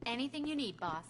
Anything you need, boss.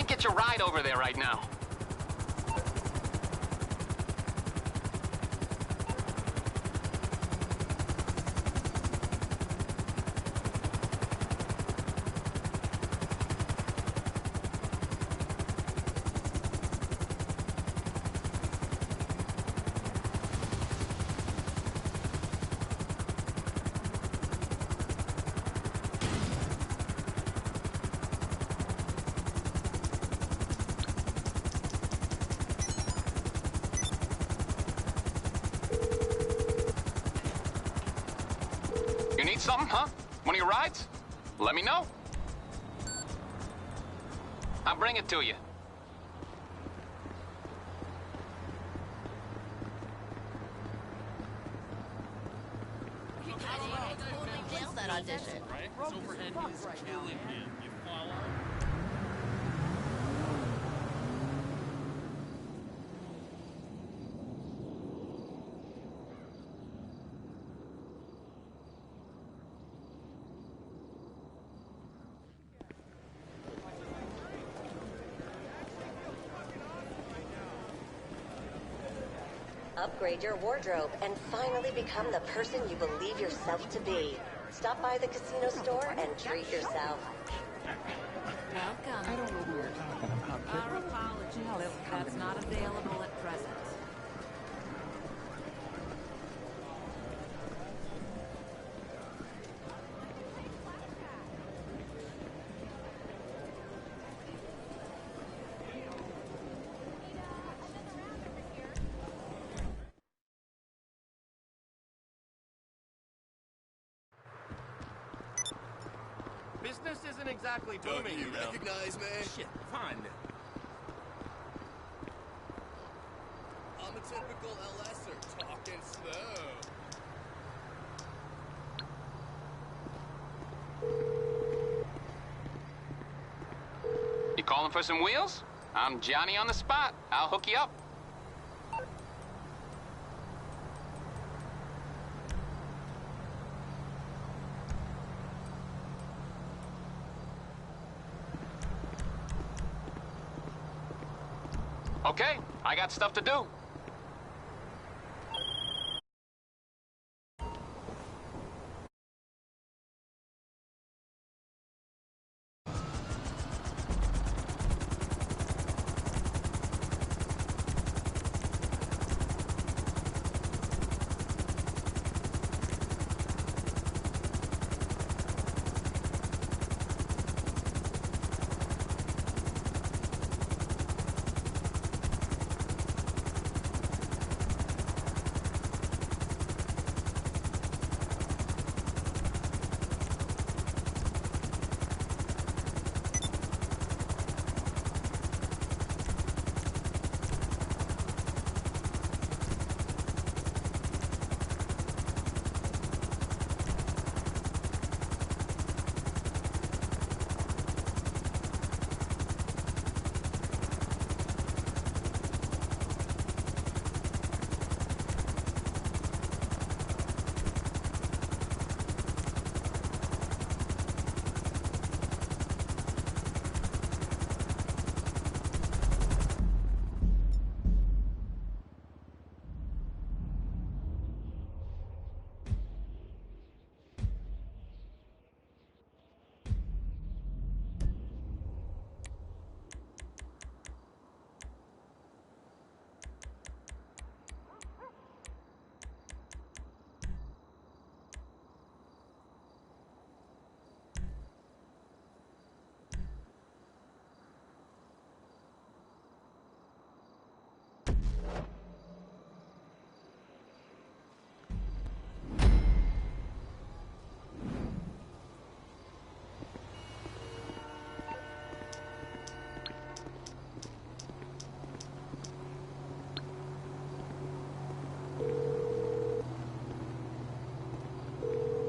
Get your ride over there right now. You need something, huh? One of your rides? Let me know. I'll bring it to you. That audition. Right? Overhead is killing him. You follow? Upgrade your wardrobe and finally become the person you believe yourself to be. Stop by the casino store and treat yourself. Welcome. I don't know who you're talking about. Our apologies. That's not available at present. Business isn't exactly Don't booming, you you know. recognize me? Shit, fine then. I'm a typical LSer, talking slow. You calling for some wheels? I'm Johnny on the spot. I'll hook you up. Okay, I got stuff to do.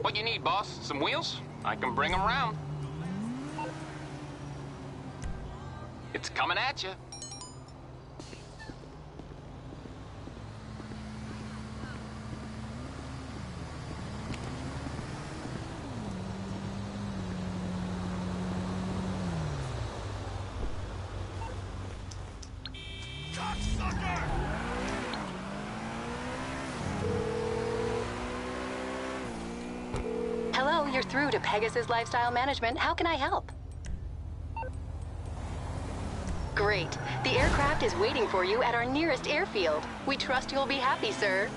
What you need, boss? Some wheels? I can bring them round. It's coming at you. Hello, you're through to Pegasus Lifestyle Management. How can I help? Great. The aircraft is waiting for you at our nearest airfield. We trust you'll be happy, sir.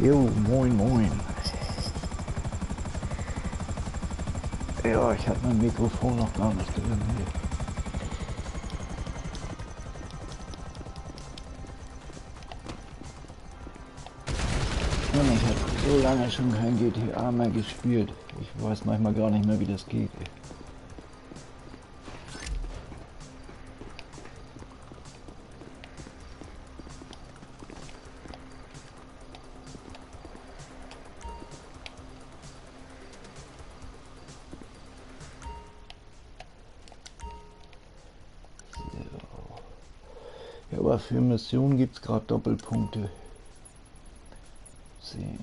Jo, moin moin. Ja, ich habe mein Mikrofon noch gar nicht drin hier. Und ich habe so lange schon kein GTA mehr gespielt. Ich weiß manchmal gar nicht mehr, wie das geht. Ja, aber für Missionen gibt es gerade Doppelpunkte. Sehen.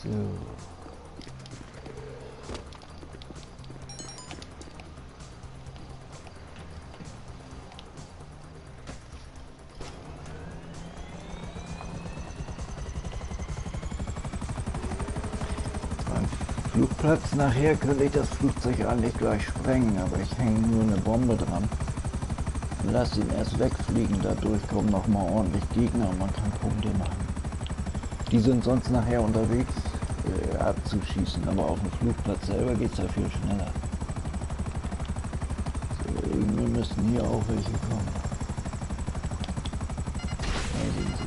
So. Flugplatz nachher könnte ich das Flugzeug eigentlich gleich sprengen, aber ich hänge nur eine Bombe dran. Lass ihn erst wegfliegen, dadurch kommen noch mal ordentlich Gegner und man kann Punkte machen. Die sind sonst nachher unterwegs abzuschießen, aber auf dem Flugplatz selber geht es ja viel schneller. So, irgendwie müssten hier auch welche kommen. Da sind sie.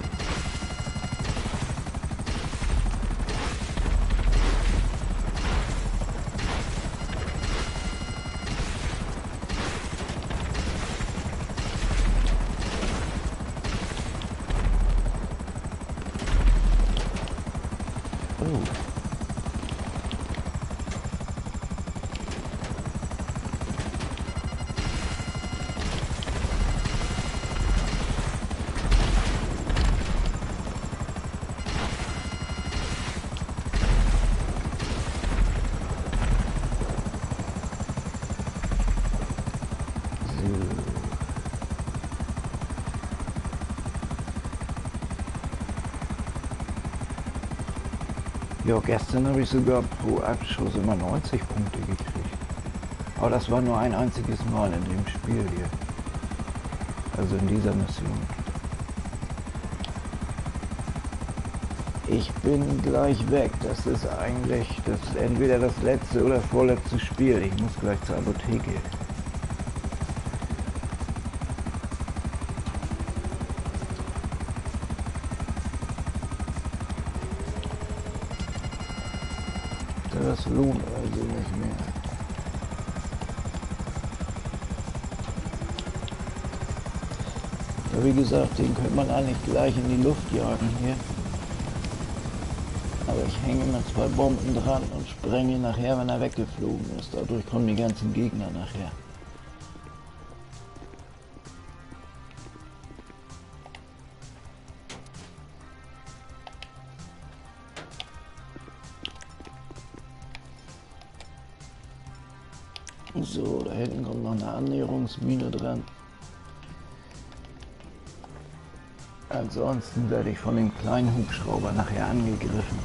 Ja, gestern habe ich sogar pro Abschuss immer 90 Punkte gekriegt. Aber das war nur ein einziges Mal in dem Spiel hier. Also in dieser Mission. Ich bin gleich weg. Das ist eigentlich entweder das letzte oder vorletzte Spiel. Ich muss gleich zur Apotheke. Das lohnt also nicht mehr. Ja, wie gesagt, den könnte man eigentlich gleich in die Luft jagen hier. Aber ich hänge mit 2 Bomben dran und sprenge ihn nachher, wenn er weggeflogen ist. Dadurch kommen die ganzen Gegner nachher. So, da hinten kommt noch eine Annäherungsmine dran. Ansonsten werde ich von dem kleinen Hubschrauber nachher angegriffen.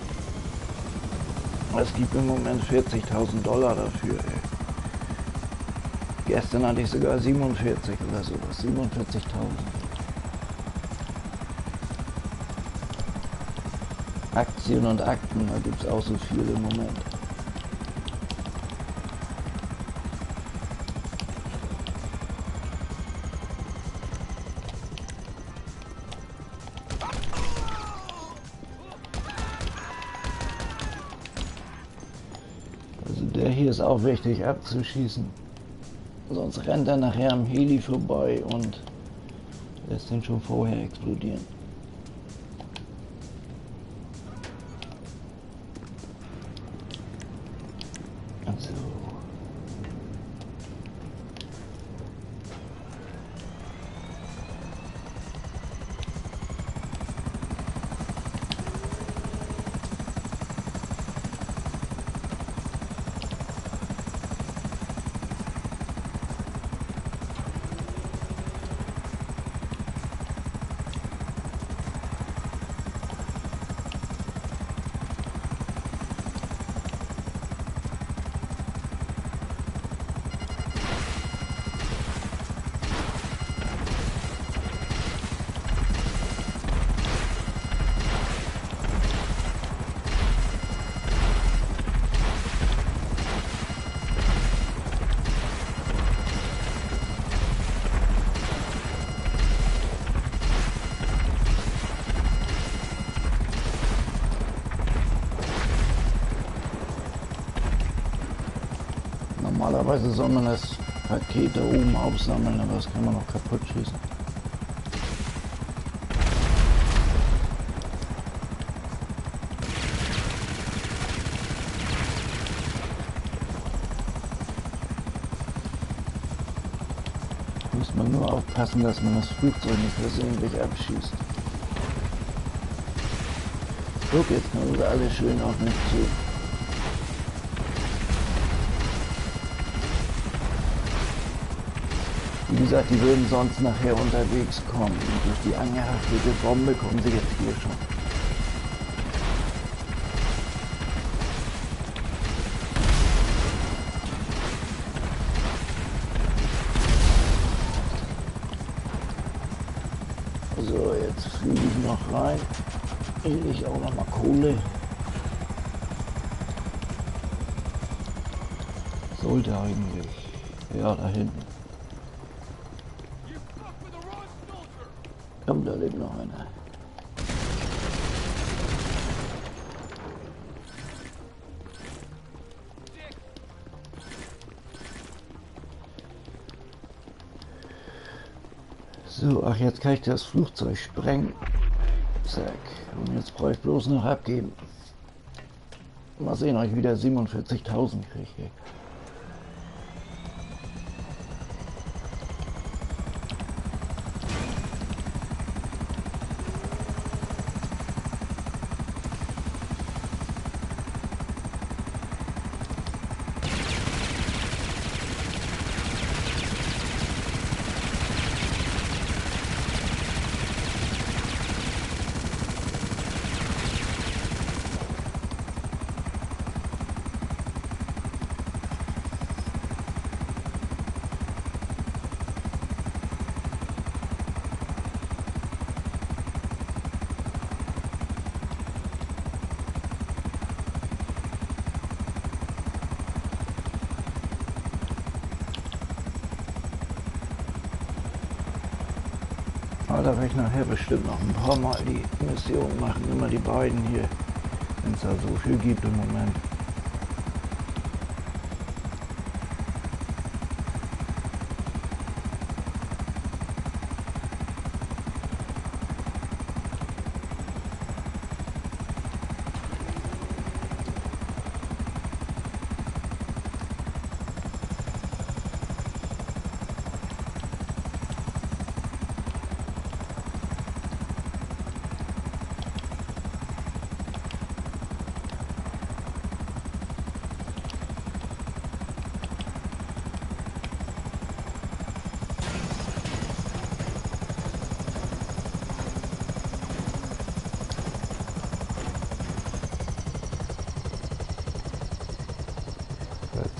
Es gibt im Moment $40.000 dafür. Ey. Gestern hatte ich sogar 47 oder sowas, 47.000. Aktien und Akten, da gibt es auch so viel im Moment. Der hier ist auch wichtig abzuschießen, sonst rennt er nachher am Heli vorbei und lässt ihn schon vorher explodieren. So. Normalerweise soll man das Paket da oben aufsammeln, aber das kann man noch kaputt schießen. Muss man nur aufpassen, dass man das Flugzeug nicht versehentlich abschießt. Guck, jetzt kommen sie alle schön auf mich zu. Wie gesagt, die würden sonst nachher unterwegs kommen. Und durch die angehaftete Bombe kommen sie jetzt hier schon. So, jetzt fliege ich noch rein. Hier liegt auch noch mal Kohle. Sollte eigentlich. Ja, da hinten. Komm, da lebt noch einer. So, ach, jetzt kann ich das Flugzeug sprengen. Zack. Und jetzt brauche ich bloß noch abgeben. Mal sehen, ob ich wieder 47.000 kriege. Da werde ich nachher bestimmt noch ein paar Mal die Mission machen, immer die beiden hier, wenn es da so viel gibt im Moment.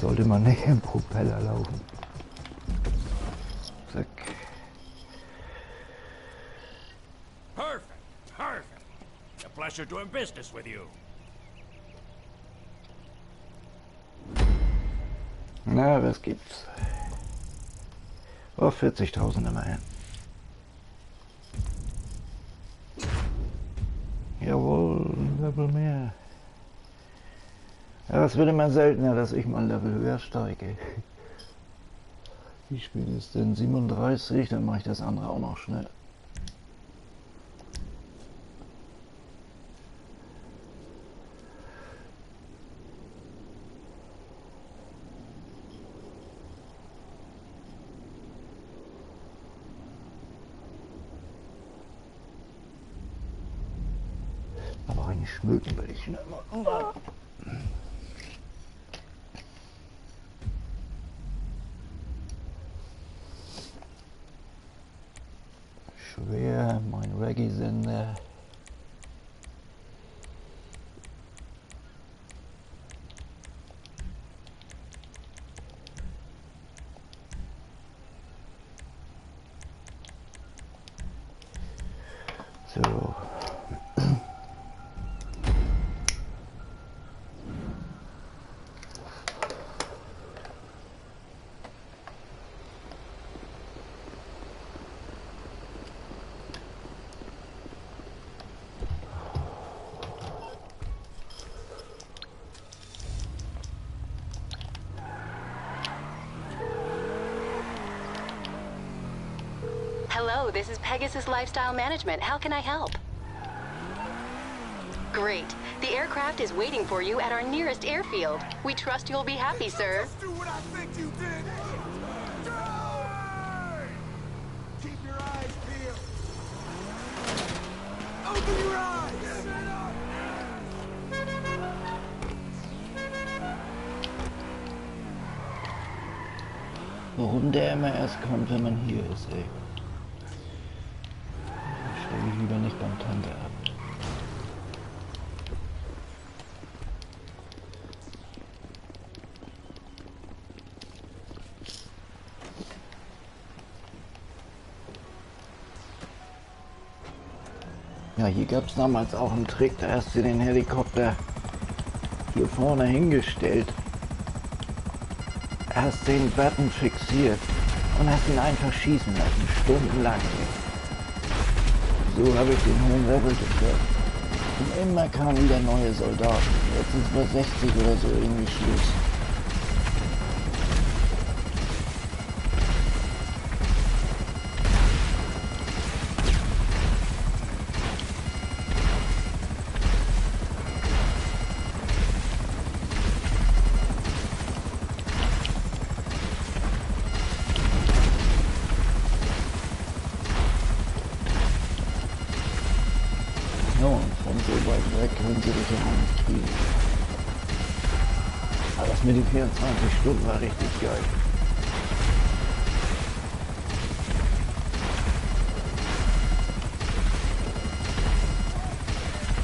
Sollte man nicht im Propeller laufen. Zack. Perfect. Perfect. A pleasure doing business with you. Na, was gibt's? Oh, 40.000 immerhin. Jawohl, ein Level mehr. Ja, es wird immer seltener, dass ich mal ein Level höher steige. Wie spät ist denn? 37, dann mache ich das andere auch noch schnell. Aber eigentlich schmücken will ich schnell mal. Schwer, mein Reggae-Sender. So. Hello, this is Pegasus Lifestyle Management. How can I help? Great. The aircraft is waiting for you at our nearest airfield. We trust you'll be happy, sir. Just do what I think you did. Drive! Keep your eyes peeled. Open your eyes! Warum der immer erst kommt, wenn man hier ist, ey. Steige ich lieber nicht beim Tanker ab. Ja, hier gab es damals auch einen Trick, da hast du den Helikopter hier vorne hingestellt, hast den Button fixiert und hast ihn einfach schießen lassen, stundenlang. So habe ich den hohen Level geschafft. Und immer kamen wieder neue Soldaten. Jetzt ist bei 60 oder so irgendwie Schluss. Können sie dich ja auch nicht kriegen. Aber das mit den 24 Stunden war richtig geil.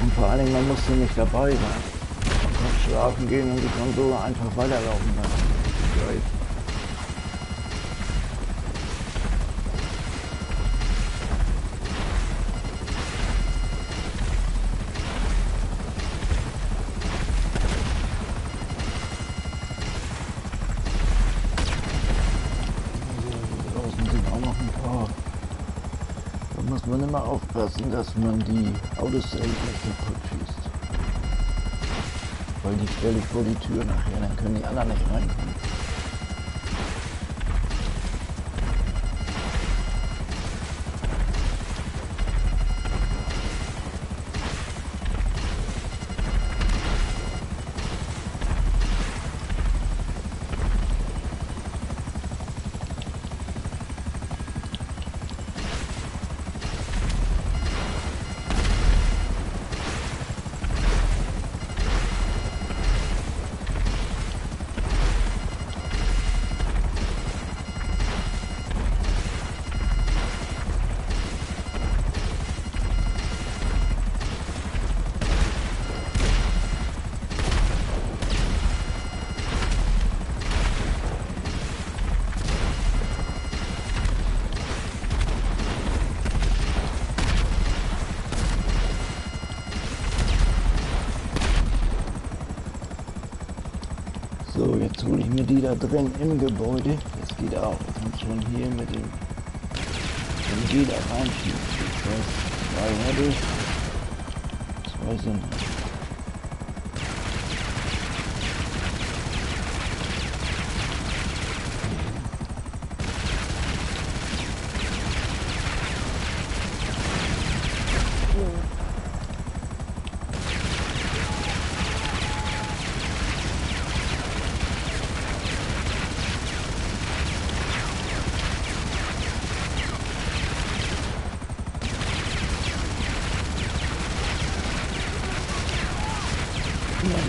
Und vor allen Dingen, man musste nicht dabei sein. Man konnte schlafen gehen und die Konsole einfach weiterlaufen lassen. Geil. Muss man immer aufpassen, dass man die Autos nicht kaputt schießt. Weil die stelle ich vor die Tür nachher, dann können die anderen nicht reinkommen. So, jetzt hole ich mir die da drin im Gebäude. Das geht auch. Ich kann schon hier mit dem Gitter reinschieben. Das heißt, 2 habe ich. 2 sind.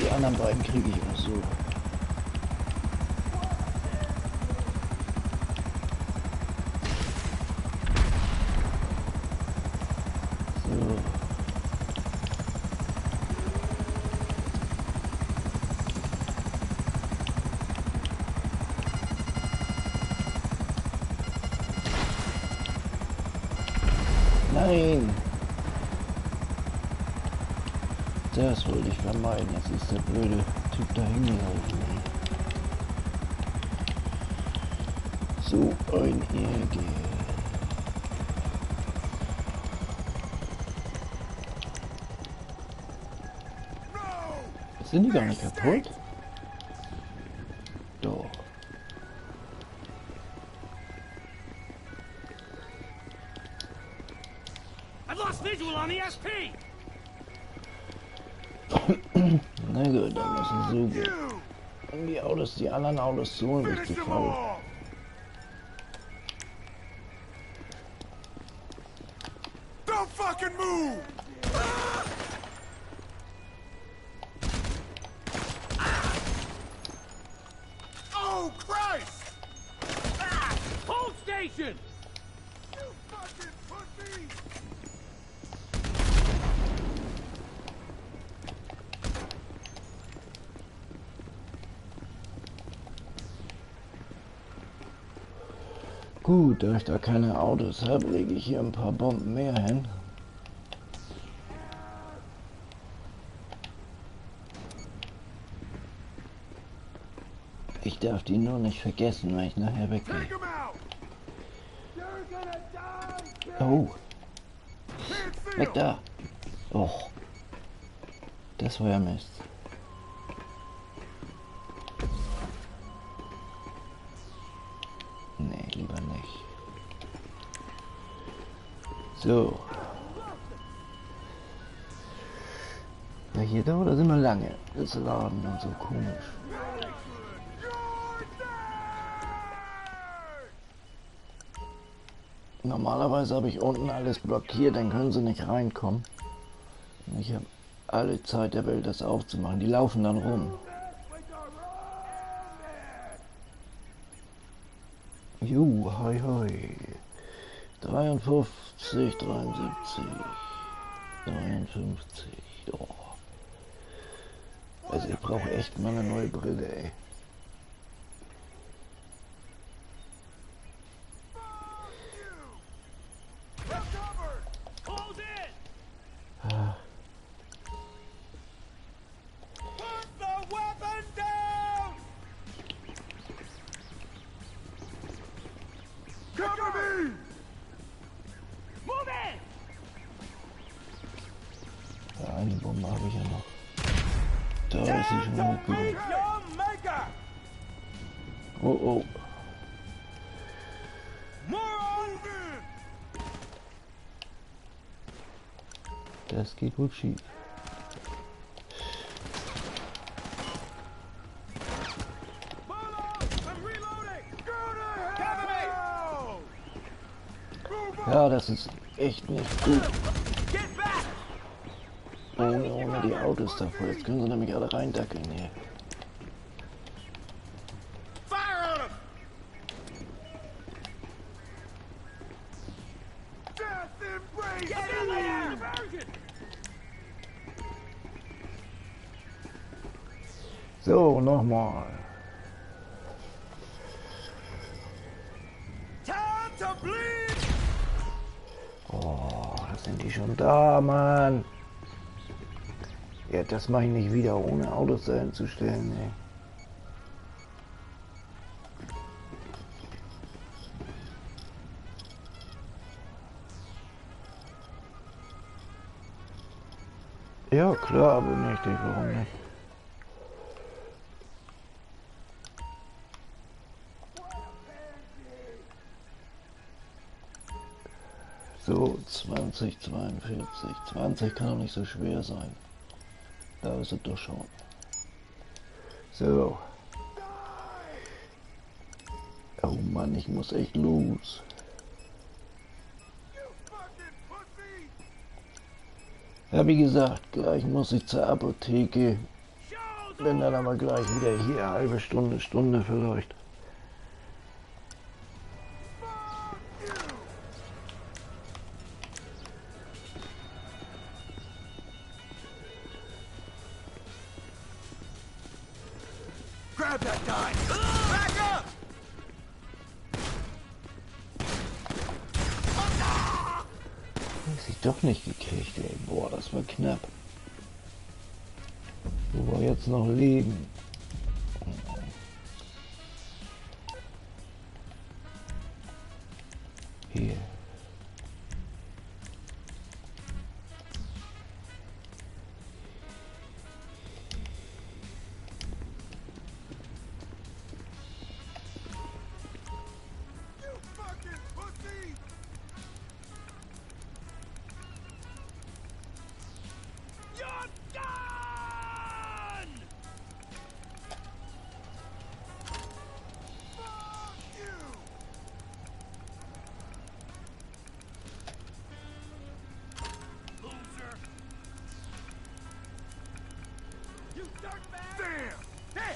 Die anderen beiden kriege ich auch so. So. Nein! Das wollte ich vermeiden. Jetzt ist der blöde Typ da hingelaufen. So ein Ärger. Sind die gar nicht kaputt? Doch. on the SP! Na gut, dann müssen so gehen. Um die Autos, die anderen Autos zu holen, Finish richtig them voll. off! Don't fucking move! Oh, Christ! Hold station! You fucking pussy! Gut, da ich da keine Autos habe, lege ich hier ein paar Bomben mehr hin. Ich darf die nur nicht vergessen, wenn ich nachher weggehe. Take him out! You're gonna die, kid! Oh, Can't see weg him! da! Och, das war ja Mist. Nee, lieber nicht. So. Ja, hier dauert das immer lange. Das Laden und so komisch. Normalerweise habe ich unten alles blockiert, dann können sie nicht reinkommen. Und ich habe alle Zeit der Welt, das aufzumachen. Die laufen dann rum. Hoi hoi. 53, 73, 53. Oh. Also ich brauche echt mal eine neue Brille, ey. Hold it! Ah. Put the weapon down! Cover me! Move it! Ja, eine Bombe habe ich ja noch. Da ist sie schon hochgegangen. Your maker! Oh oh. Moron! Das geht wohl schief. I'm reloading! Go to hell! Move on! Ja, das ist echt nicht gut. Get back! Ohne die Autos davor. Jetzt können sie nämlich alle reindackeln hier. Fire on him! Death embrace! Get in there! So, nochmal. Time to bleed! Oh, da sind die schon da, Mann. Ja, das mache ich nicht wieder, ohne Autos dahin zu stellen, ey. Ja, klar, bin ich, warum nicht? So, 20, 42, 20 kann doch nicht so schwer sein. Da ist es doch schon. So. Oh Mann, ich muss echt los. Ja, wie gesagt, gleich muss ich zur Apotheke. Bin dann aber gleich wieder hier, halbe Stunde, Stunde vielleicht. Grab that guy! Back up! Ist ich doch nicht gekriegt, ey. Boah, das war knapp. Wo wir jetzt noch leben. Hier.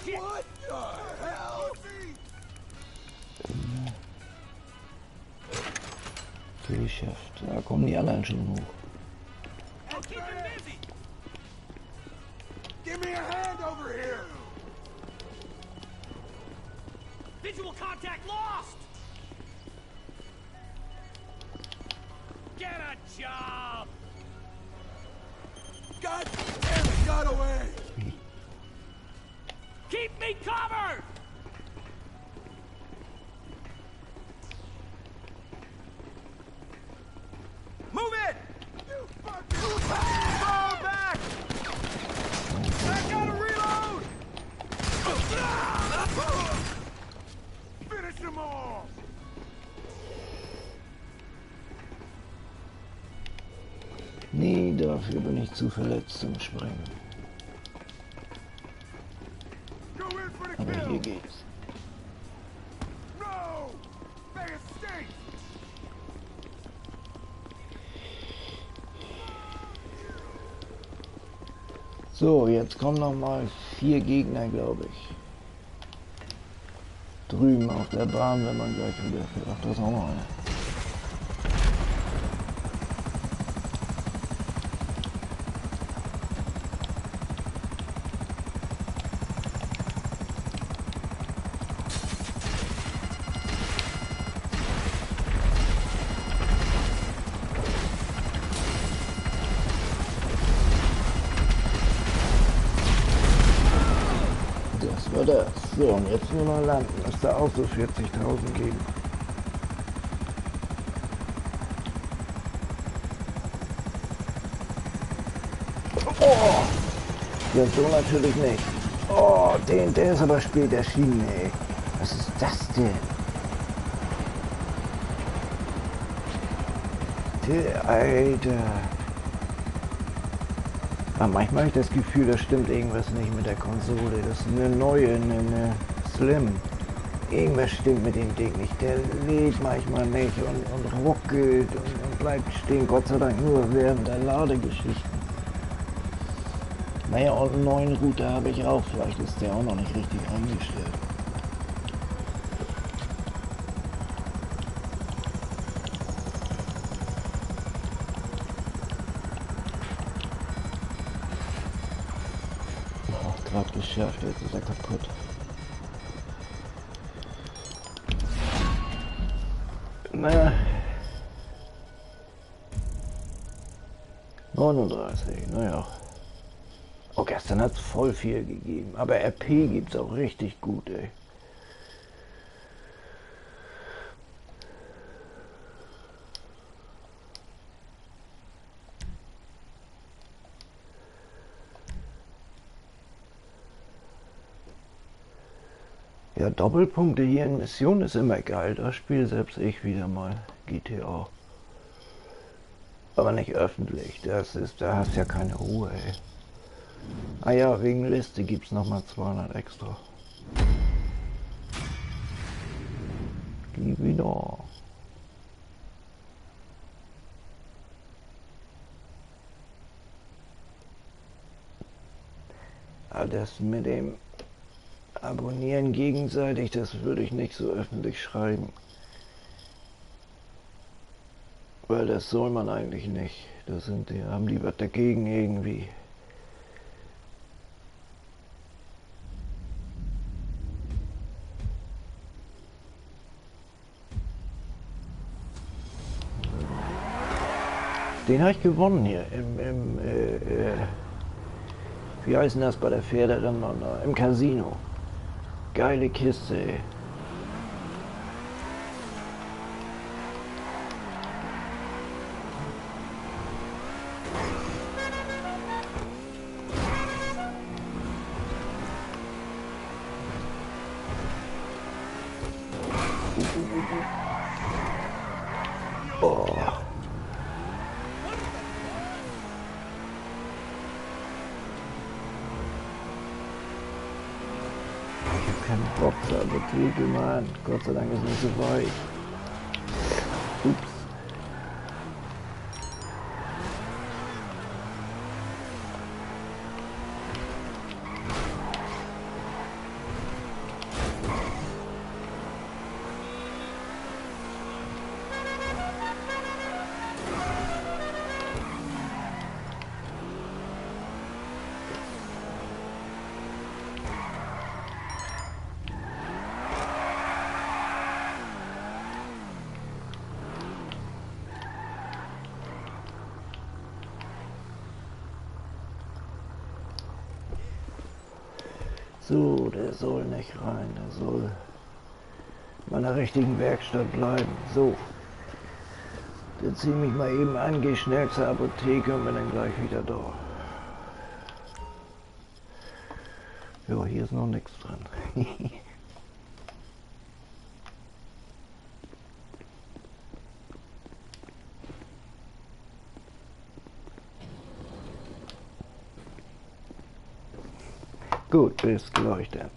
shit! What the hell? Geschäft. Da kommen die anderen schon hoch. I'll keep him busy! Give me a hand over here! Visual contact lost! Get a job! God damn it, got away! Keep me covered! Move it! You fucking Fall back! I gotta reload! finish them all! Nee, dafür bin ich zu verletzt zum Springen. Go in for the Aber hier kill! geht's. No! They escaped! So, jetzt kommen noch mal 4 Gegner, glaube ich. Drüben auf der Bahn, wenn man gleich wieder fährt. Ach, da ist auch noch einer. Das war das. So, und jetzt nur noch landen. Ist da auch so 40.000 geben. Oh! Ja, so natürlich nicht. Oh, der ist aber spät erschienen, ey. Was ist das denn? Der Alter. Aber manchmal habe ich das Gefühl, da stimmt irgendwas nicht mit der Konsole. Das ist eine neue, eine Slim. Irgendwas stimmt mit dem Ding nicht. Der lädt manchmal nicht und ruckelt und bleibt stehen. Gott sei Dank nur während der Ladegeschichten. Naja, und einen neuen Router habe ich auch. Vielleicht ist der auch noch nicht richtig eingestellt. Gerade geschafft, jetzt ist er kaputt. Na. 39, naja. Oh, gestern hat es voll viel gegeben, aber RP gibt es auch richtig gut, ey. Ja, Doppelpunkte hier in Mission ist immer geil. Da spiele selbst ich wieder mal GTA. Aber nicht öffentlich. Da hast du ja keine Ruhe, ey. Ah ja, wegen Liste gibt's nochmal 200 extra. Gib wieder. Aber das mit dem Abonnieren gegenseitig, das würde ich nicht so öffentlich schreiben. Weil das soll man eigentlich nicht. Die haben die was dagegen irgendwie. Den habe ich gewonnen hier wie heißt denn das bei der Pferderennen da? Im Casino. Geile Kiste, ey. Oh. Kein Bock da, Betriebe, Mann. Gott sei Dank ist nicht so weit. Ups. So, der soll nicht rein, der soll in meiner richtigen Werkstatt bleiben. So, dann zieh mich mal eben an, geh schnell zur Apotheke und bin dann gleich wieder da. Ja, hier ist noch nichts dran. Gut, bis gleich dann.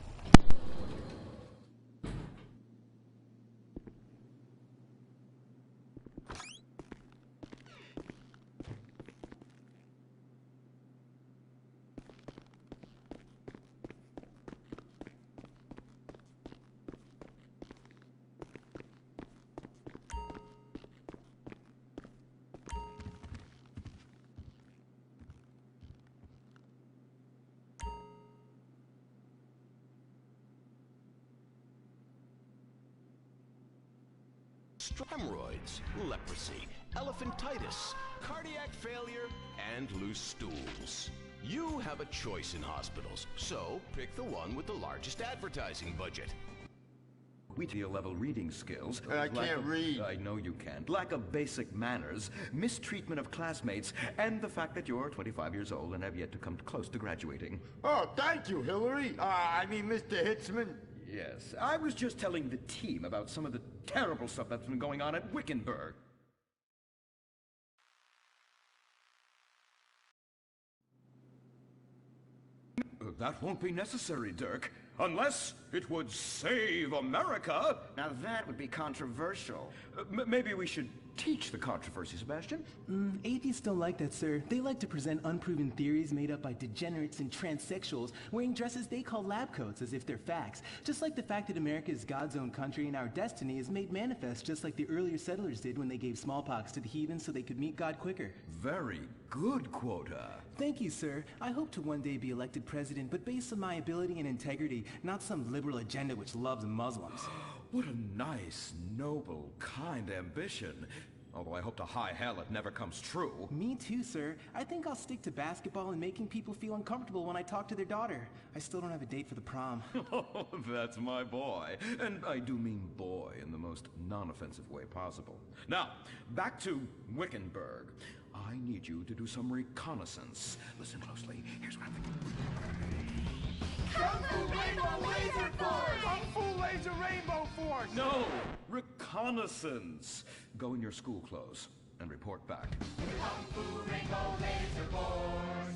Hemorrhoids, leprosy, elephantitis, cardiac failure, and loose stools. You have a choice in hospitals, so pick the one with the largest advertising budget. Level reading skills. I can't read. I know you can't. Lack of basic manners, mistreatment of classmates, and the fact that you're 25 years old and have yet to come close to graduating. Oh, thank you, Hillary. I mean, Mr. Hitzman. Yes, I was just telling the team about some of the terrible stuff that's been going on at Wickenburg. That won't be necessary, Dirk. Unless it would save America. Now that would be controversial. Maybe we should teach the controversy, Sebastian? Atheists don't like that, sir. They like to present unproven theories made up by degenerates and transsexuals wearing dresses they call lab coats as if they're facts. Just like the fact that America is God's own country and our destiny is made manifest just like the earlier settlers did when they gave smallpox to the heathens so they could meet God quicker. Very good, Quota. Thank you, sir. I hope to one day be elected president, but based on my ability and integrity, not some liberal agenda which loves Muslims. What a nice, noble, kind ambition. Although I hope to high hell it never comes true. Me too, sir. I think I'll stick to basketball and making people feel uncomfortable when I talk to their daughter. I still don't have a date for the prom. Oh, that's my boy. And I do mean boy in the most non-offensive way possible. Now, back to Wickenburg. I need you to do some reconnaissance. Listen closely. Here's what I'm thinking. Kung Fu Rainbow Laser Force! Kung Fu Laser Rainbow Force! No! Reconnaissance! Go in your school clothes and report back. Kung Fu Rainbow Laser Force!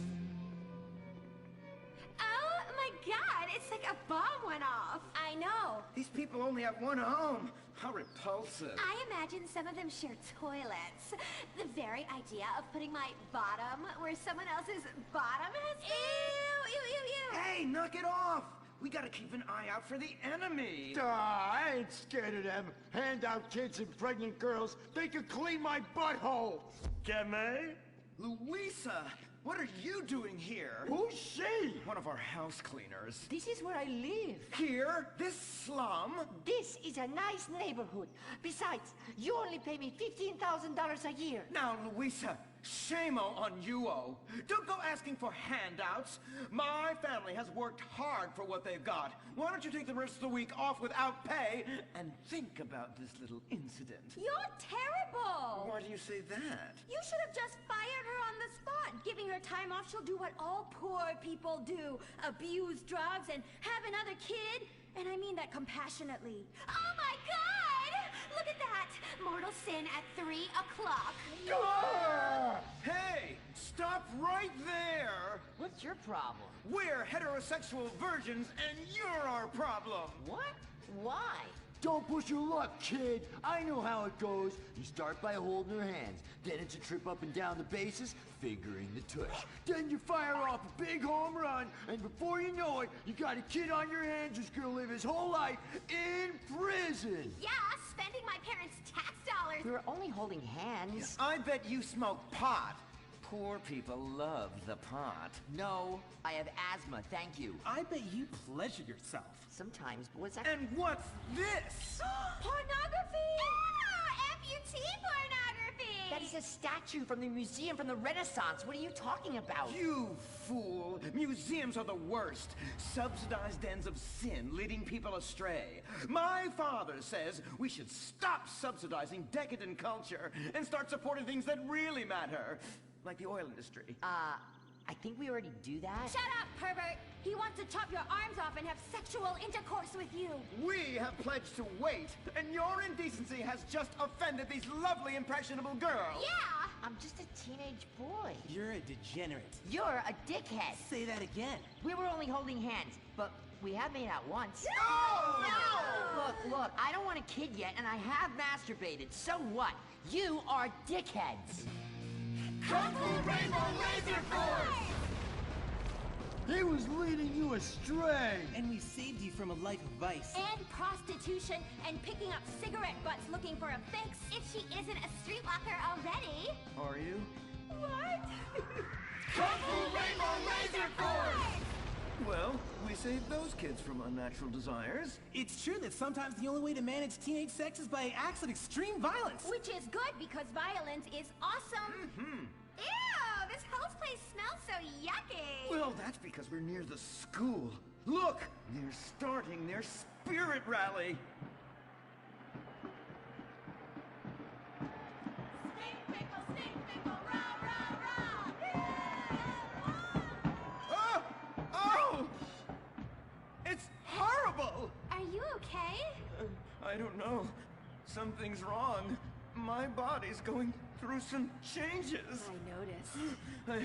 Oh my god, it's like a bomb went off. I know. These people only have one home. How repulsive. I imagine some of them share toilets. The very idea of putting my bottom where someone else's bottom has been. Ew, ew, ew, ew. Hey, knock it off. We gotta keep an eye out for the enemy. I ain't scared of them. Handout kids and pregnant girls. They could clean my butthole. Jemmy? Louisa, what are you doing here? Who's she? One of our house cleaners. This is where I live. Here? This slum? This is a nice neighborhood. Besides, you only pay me $15,000 a year. Now, Louisa, shame-o on you-o. Don't go asking for handouts. My family has worked hard for what they've got. Why don't you take the rest of the week off without pay and think about this little incident? You're terrible. Why do you say that? You should have just fired her on the spot. Giving her time off, she'll do what all poor people do. Abuse drugs and have another kid. And I mean that compassionately. Oh my god! Look at that! Mortal sin at 3 o'clock. Hey! Stop right there! What's your problem? We're heterosexual virgins and you're our problem! What? Why? Don't push your luck, kid. I know how it goes. You start by holding her hands. Then it's a trip up and down the bases, fingering the tush. Then you fire off a big home run, and before you know it, you got a kid on your hands who's gonna live his whole life in prison. Yeah, spending my parents' tax dollars. We were only holding hands. I bet you smoke pot. Poor people love the pot. No, I have asthma, thank you. I bet you pleasure yourself. Sometimes, boys, And what's this? Pornography! amputee pornography! That is a statue from the museum from the Renaissance. What are you talking about? You fool! Museums are the worst. Subsidized dens of sin, leading people astray. My father says we should stop subsidizing decadent culture and start supporting things that really matter. Like the oil industry. I think we already do that. Shut up, pervert! He wants to chop your arms off and have sexual intercourse with you. We have pledged to wait, and your indecency has just offended these lovely, impressionable girls. Yeah! I'm just a teenage boy. You're a degenerate. You're a dickhead. Say that again. We were only holding hands, but we have made out once. No! Look, I don't want a kid yet, and I have masturbated. So what? You are dickheads. Kung Fu Rainbow Laser Force! He was leading you astray! And we saved you from a life of vice. And prostitution and picking up cigarette butts looking for a fix if she isn't a streetwalker already. Are you? What? Kung Fu Rainbow Laser Force! Well, we saved those kids from unnatural desires. It's true that sometimes the only way to manage teenage sex is by acts of extreme violence. Which is good because violence is awesome. Ew, this whole place smells so yucky. Well, that's because we're near the school. Look, they're starting their spirit rally. Stink pickle, rah, rah, rah. Oh! It's horrible! Are you okay? I don't know. Something's wrong. My body's going through some changes. I noticed. I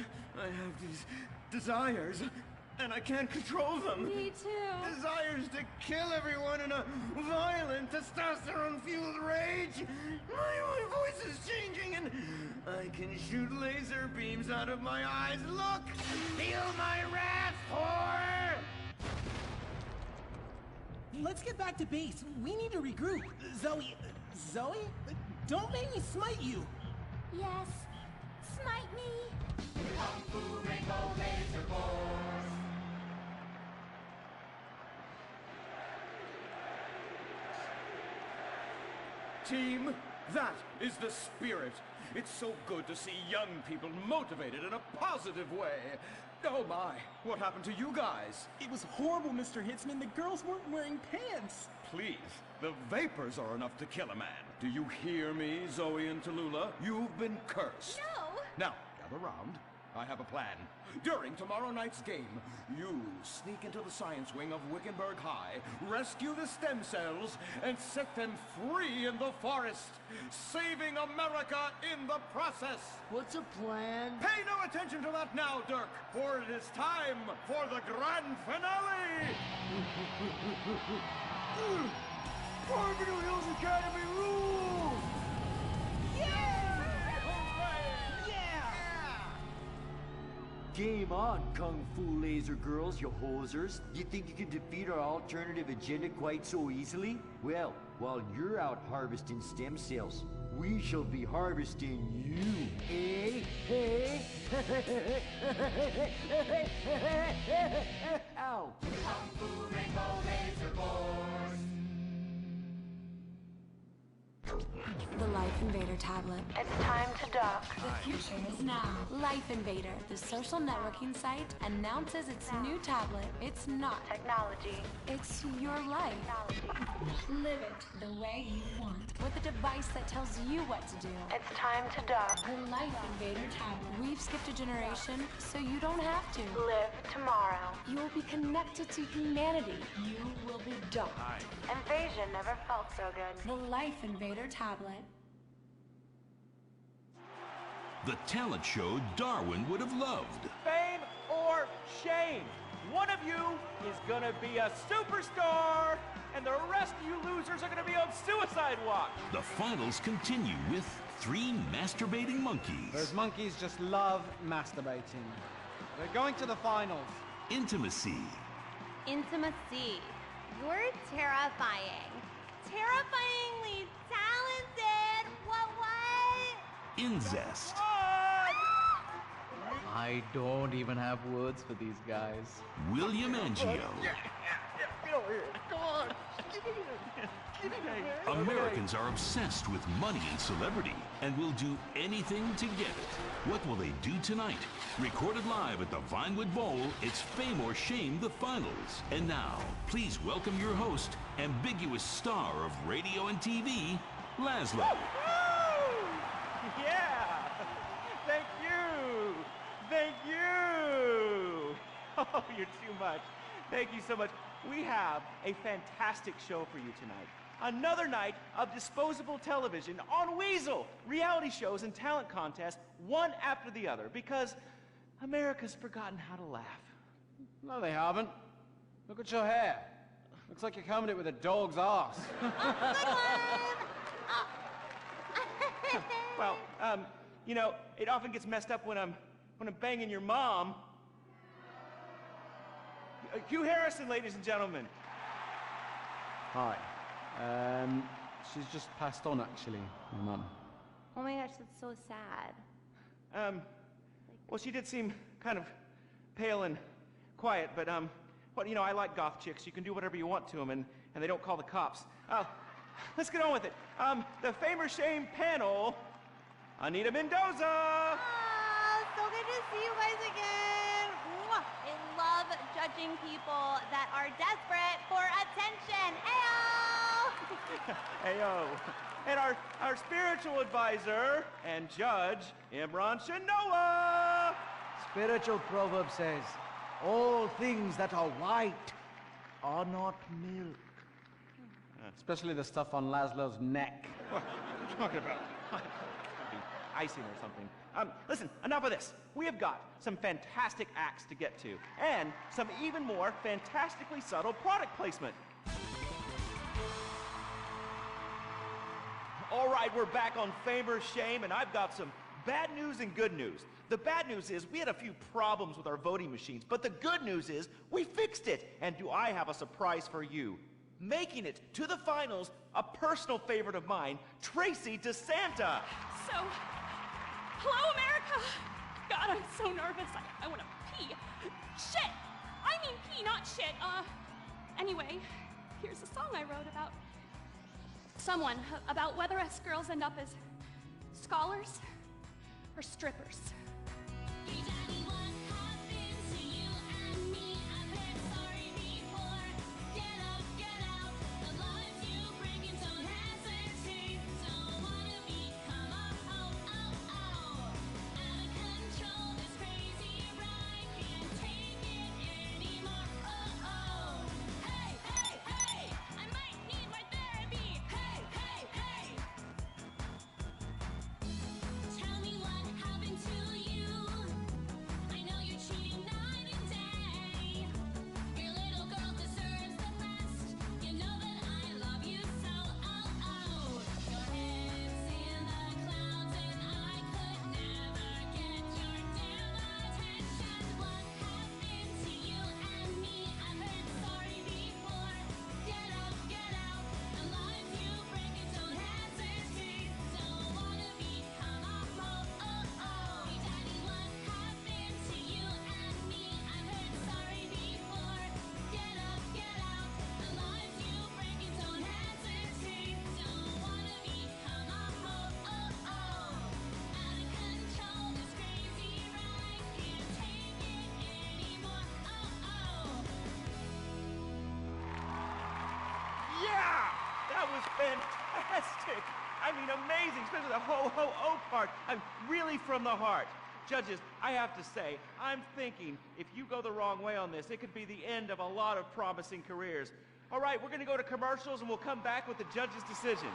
have these desires, and I can't control them. Me too. Desires to kill everyone in a violent, testosterone-fueled rage. My voice is changing, and I can shoot laser beams out of my eyes. Look! Feel my wrath, whore! Let's get back to base. We need to regroup. Zoe? Don't make me smite you. Yes. Smite me. Kung Fu Rainbow Laser Force! Team, that is the spirit. It's so good to see young people motivated in a positive way. Oh my, what happened to you guys? It was horrible, Mr. Hitzman. The girls weren't wearing pants. Please, the vapors are enough to kill a man. Do you hear me, Zoe and Tallulah? You've been cursed. No. Now, gather round. I have a plan. During tomorrow night's game, you sneak into the science wing of Wickenburg High, rescue the stem cells, and set them free in the forest, saving America in the process. What's a plan? Pay no attention to that now, Dirk, for it is time for the grand finale! Parvenu Hills Academy rules! Game on, Kung Fu Laser Girls, you hosers. You think you can defeat our alternative agenda quite so easily? Well, while you're out harvesting stem cells, we shall be harvesting you, eh? Hey? Ow! Kung Fu Rainbow Laser Force! The Life Invader tablet. It's time to dock. The future is now. Life Invader, the social networking site, announces its new tablet. It's not Technology. It's your life. Live it the way you want. With a device that tells you what to do. It's time to dock. The Life Invader tablet. We've skipped a generation, so you don't have to. Live tomorrow. You will be connected to humanity. You will be docked. Invasion never felt so good. The Life Invader tablet. The talent show Darwin would have loved. Fame or shame. One of you is gonna be a superstar, and the rest of you losers are gonna be on suicide watch. The finals continue with 3 masturbating monkeys. Those monkeys just love masturbating. We're going to the finals. Intimacy. Intimacy. You're terrifying. Terrifyingly talented. What? Incest. I don't even have words for these guys. William Angio. Get over here. Come on. Get in here. Americans are obsessed with money and celebrity and will do anything to get it. What will they do tonight? Recorded live at the Vinewood Bowl, it's Fame or Shame, the finals. And now, please welcome your host, ambiguous star of radio and TV, Laszlo. Yeah! Thank you! Thank you! Oh, you're too much. Thank you so much. We have a fantastic show for you tonight. Another night of disposable television on Weasel. Reality shows and talent contests, one after the other, because America's forgotten how to laugh. No, they haven't. Look at your hair. Looks like you're combing it with a dog's ass. Well, you know, it often gets messed up when I'm banging your mom. Hugh Harrison, ladies and gentlemen. Hi. She's just passed on, actually, my mum. Oh my gosh, that's so sad. Well, she did seem kind of pale and quiet, but, well, you know, I like goth chicks. You can do whatever you want to them, and they don't call the cops. Let's get on with it. The Fame or Shame panel, Anita Mendoza. Ah, so good to see you guys again. Mwah. I love judging people that are desperate for attention. Ayo! Ayo. And our spiritual advisor and judge, Imran Shanoa. Spiritual proverb says, all things that are white are not milk. Especially the stuff on Laszlo's neck. What are you talking about? Icing or something. Listen, enough of this. We have got some fantastic acts to get to, and some even more fantastically subtle product placement. All right, we're back on Fame or Shame, and I've got some bad news and good news. The bad news is we had a few problems with our voting machines, but the good news is we fixed it. And do I have a surprise for you? Making it to the finals, a personal favorite of mine, Tracy DeSanta. So, hello, America. God, I'm so nervous. I want to pee. Shit! I mean pee, not shit. Anyway, here's a song I wrote about about whether us girls end up as scholars or strippers. That was fantastic. I mean, amazing, especially the ho-ho-oh part. I'm really from the heart. Judges, I have to say, I'm thinking if you go the wrong way on this, it could be the end of a lot of promising careers. All right, we're going to go to commercials, and we'll come back with the judge's decision.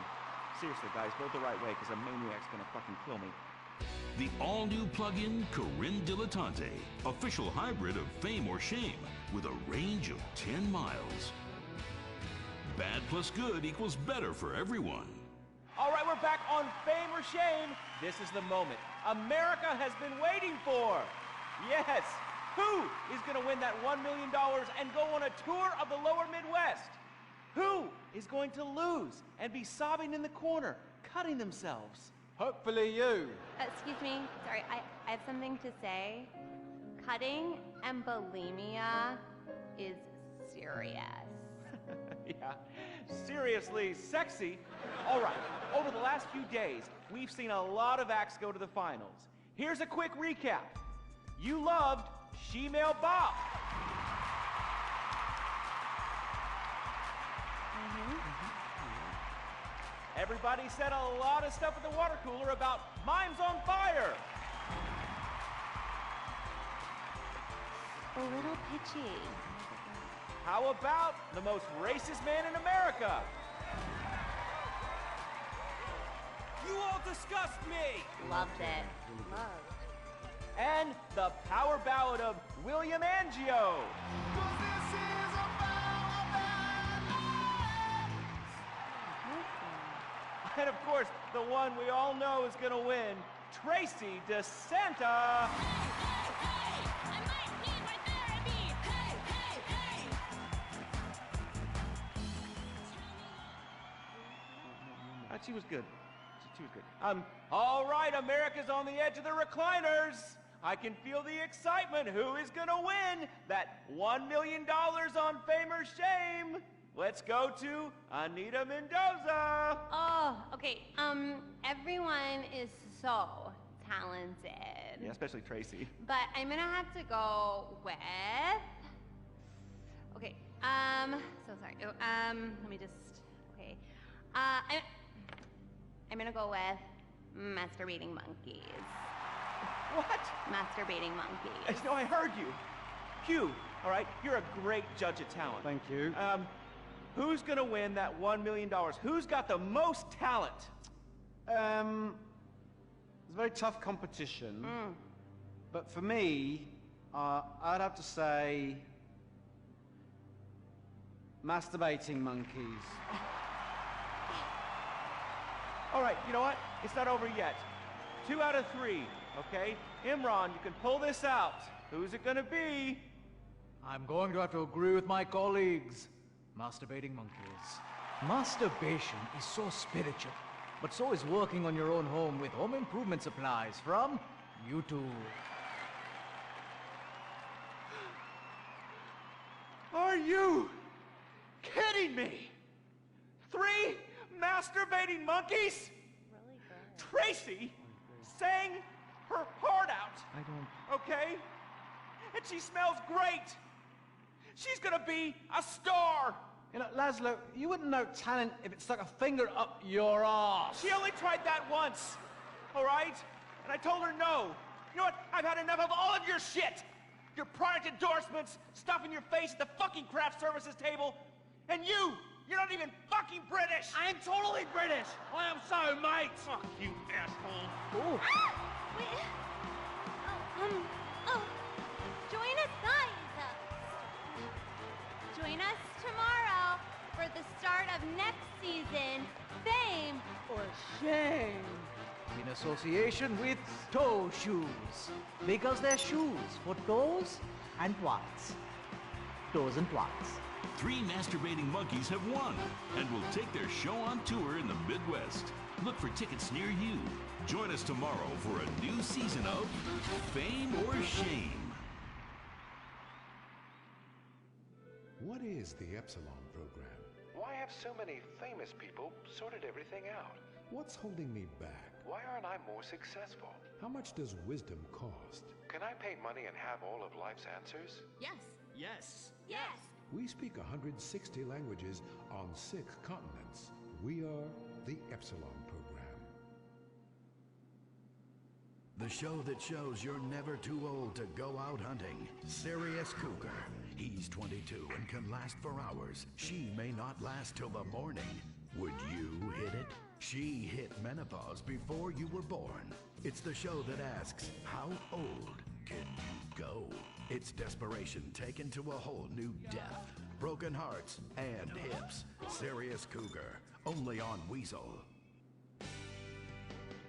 Seriously, guys, vote the right way, because a maniac's going to fucking kill me. The all-new plug-in Corinne Dilettante, official hybrid of Fame or Shame, with a range of 10 miles. Bad plus good equals better for everyone. All right, we're back on Fame or Shame. This is the moment America has been waiting for. Yes, who is going to win that $1 million and go on a tour of the lower Midwest? Who is going to lose and be sobbing in the corner, cutting themselves? Hopefully you. Excuse me, sorry, I have something to say. Cutting and bulimia is serious. Yeah, seriously sexy. All right, over the last few days, we've seen a lot of acts go to the finals. Here's a quick recap. You loved She-Male Bop. Everybody said a lot of stuff at the water cooler about Mimes on Fire. A little pitchy. How about the most racist man in America? You all disgust me! Loved it. And the power ballad of William Angio. And of course, the one we all know is gonna win, Tracy DeSanta. She was good. She was good. All right, America's on the edge of the recliners. I can feel the excitement. Who is gonna win that $1 million on Fame or Shame? Let's go to Anita Mendoza. Oh, okay. Everyone is so talented. Yeah, especially Tracy. But I'm gonna have to go with. Okay. So sorry. Let me just. Okay. I'm gonna go with masturbating monkeys. What? Masturbating monkeys. No, I heard you. Q, all right, you're a great judge of talent. Thank you. Who's gonna win that $1 million? Who's got the most talent? It's a very tough competition. But for me, I'd have to say masturbating monkeys. All right, you know what? It's not over yet. 2 out of 3, okay? Imran, you can pull this out. Who's it gonna be? I'm going to have to agree with my colleagues. Masturbating monkeys. Masturbation is so spiritual, but so is working on your own home with home improvement supplies from YouTube. Are you kidding me? 3 masturbating monkeys? Really good. Tracy sang her heart out. I don't... Okay? And she smells great. She's gonna be a star. You know, Laszlo, you wouldn't know talent if it stuck a finger up your ass. She only tried that once, all right? And I told her no. You know what? I've had enough of all of your shit. Your product endorsements, stuff in your face at the fucking craft services table. And you're not even fucking British. I am totally British. I am so, mate. Fuck you, asshole. Ooh. Wait. Join us, guys. Join us tomorrow for the start of next season, Fame or Shame. In association with toe shoes. Because they're shoes for toes and twats. Toes and twats. 3 masturbating monkeys have won and will take their show on tour in the Midwest. Look for tickets near you. Join us tomorrow for a new season of Fame or Shame. What is the Epsilon program? Why have so many famous people sorted everything out? What's holding me back? Why aren't I more successful? How much does wisdom cost? Can I pay money and have all of life's answers? Yes. Yes. Yes. We speak 160 languages on 6 continents. We are the Epsilon program. The show that shows you're never too old to go out hunting. Serious Cougar. He's 22 and can last for hours. She may not last till the morning. Would you hit it? She hit menopause before you were born. It's the show that asks, how old can you go? It's desperation taken to a whole new depth. Broken hearts and hips. Serious Cougar. Only on Weasel.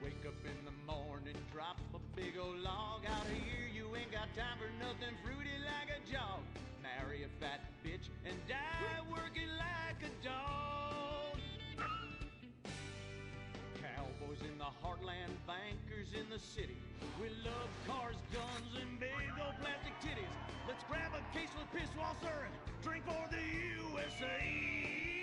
Wake up in the morning, drop a big old log out here. You ain't got time for nothing fruity like a jog. Marry a fat bitch and die working like a dog. Cowboys in the heartland, bankers in the city. We love cars, guns, and big old plastic titties. Let's grab a case of piss while stirring. Drink for the USA.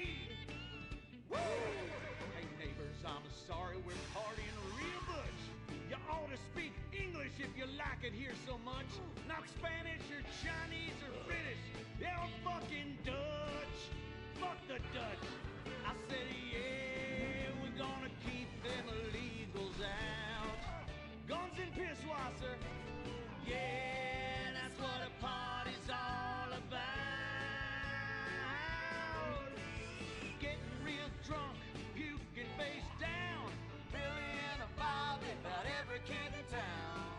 like it here so much. Not Spanish or Chinese or British. They're all fucking Dutch. Fuck the Dutch. I said, yeah, we're gonna keep them illegals out. Guns and Pisswasser. Yeah, that's what a party's all about. Getting real drunk, puking face down. Billy and a Bobby, about every kid in town.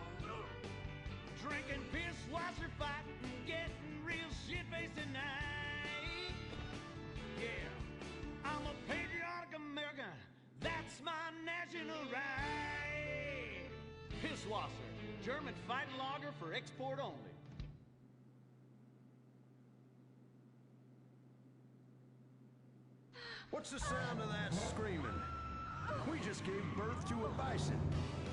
Drinking Pisswasser, fighting, getting real shit-faced tonight. Yeah, I'm a patriotic American. That's my national right. Pisswasser, German fighting lager for export only. What's the sound of that screaming? We just gave birth to a bison.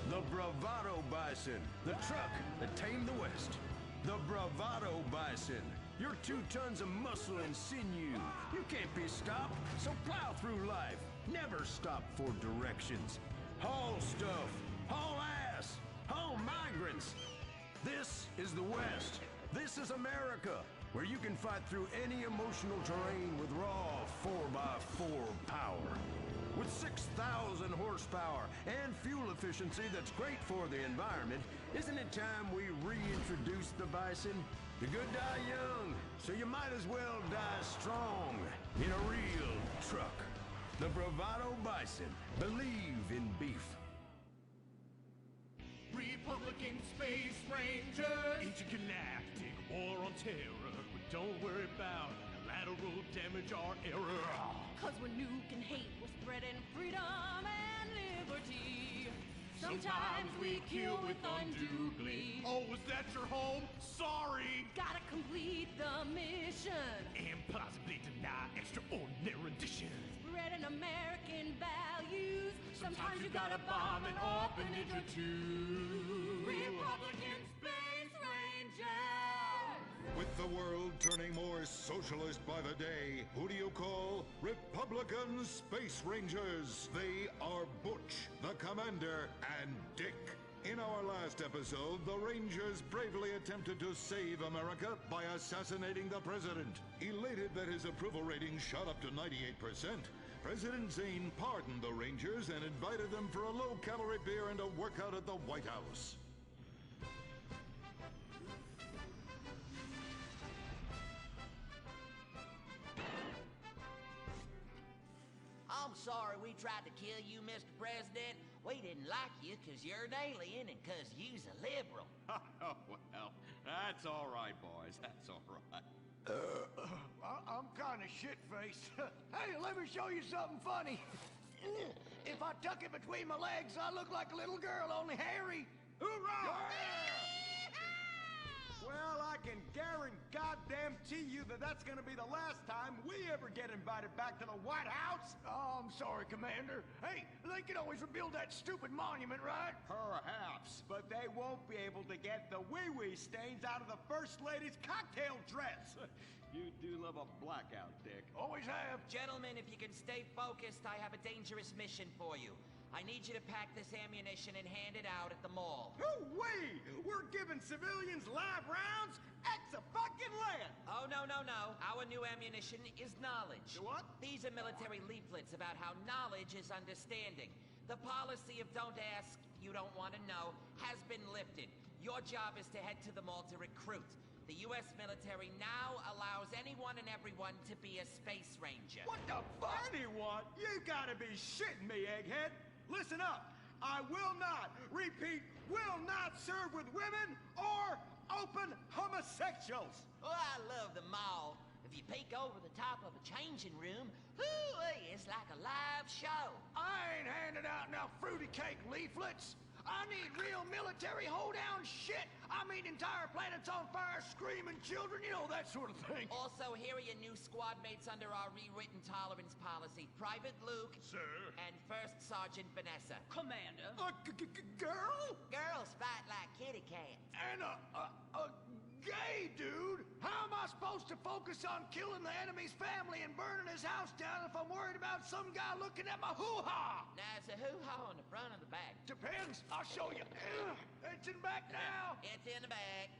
The Bravado Bison. The truck that tamed the West. The Bravado Bison. You're 2 tons of muscle and sinew. You can't be stopped, so plow through life. Never stop for directions. Haul stuff. Haul ass. Haul migrants. This is the West. This is America, where you can fight through any emotional terrain with raw 4x4 power. With 6,000 horsepower and fuel efficiency that's great for the environment, isn't it time we reintroduce the bison? The good die young, so you might as well die strong in a real truck. The Bravado Bison. Believe in beef. Republican Space Ranger, intergalactic war on terror. But don't worry about collateral damage or error. Cause we're nuking hate, we're spreading freedom and liberty. Sometimes we kill with undue glee. Oh, was that your home? Sorry! Gotta complete the mission. And possibly deny extraordinary renditions. Spreading American values. Sometimes you gotta bomb an orphanage or two. Republican Space Rangers! With the world turning more socialist by the day, who do you call Republican Space Rangers? They are Butch, the Commander, and Dick. In our last episode, the Rangers bravely attempted to save America by assassinating the president. Elated that his approval rating shot up to 98%, President Zane pardoned the Rangers and invited them for a low-calorie beer and a workout at the White House. I'm sorry we tried to kill you, Mr. President. We didn't like you because you're an alien and because you's a liberal. Oh, well, that's all right, boys. That's all right. I'm kind of shit-faced. Hey, let me show you something funny. If I tuck it between my legs, I look like a little girl, only hairy. Hoorah! Well, I can guarantee you that that's gonna be the last time we ever get invited back to the White House. Oh, I'm sorry, Commander. Hey, they can always rebuild that stupid monument, right? Perhaps, but they won't be able to get the wee-wee stains out of the First Lady's cocktail dress. You do love a blackout, Dick. Always have. Gentlemen, if you can stay focused, I have a dangerous mission for you. I need you to pack this ammunition and hand it out at the mall. Hoo-wee! We're giving civilians live rounds? Ex-a-fucking-land! Oh, no. Our new ammunition is knowledge. What? These are military leaflets about how knowledge is understanding. The policy of don't ask, you don't want to know, has been lifted. Your job is to head to the mall to recruit. The U.S. military now allows anyone and everyone to be a space ranger. What the fuck? Anyone? You gotta be shitting me, egghead! Listen up! I will not, repeat, will not serve with women or open homosexuals! Oh, I love the mall. If you peek over the top of a changing room, it's like a live show. I ain't handing out no fruity cake leaflets. I need real military hoedown shit. I mean entire planets on fire, screaming children, you know, that sort of thing. Also, here are your new squad mates under our rewritten tolerance policy. Private Luke. Sir. And First Sergeant Vanessa. Commander. Girl? Girls fight like kitty cats. And a gay, dude! How am I supposed to focus on killing the enemy's family and burning his house down if I'm worried about some guy looking at my hoo-ha? Now, is the hoo-ha on the front or the back? Depends. I'll show you. It's in the back now. It's in the back.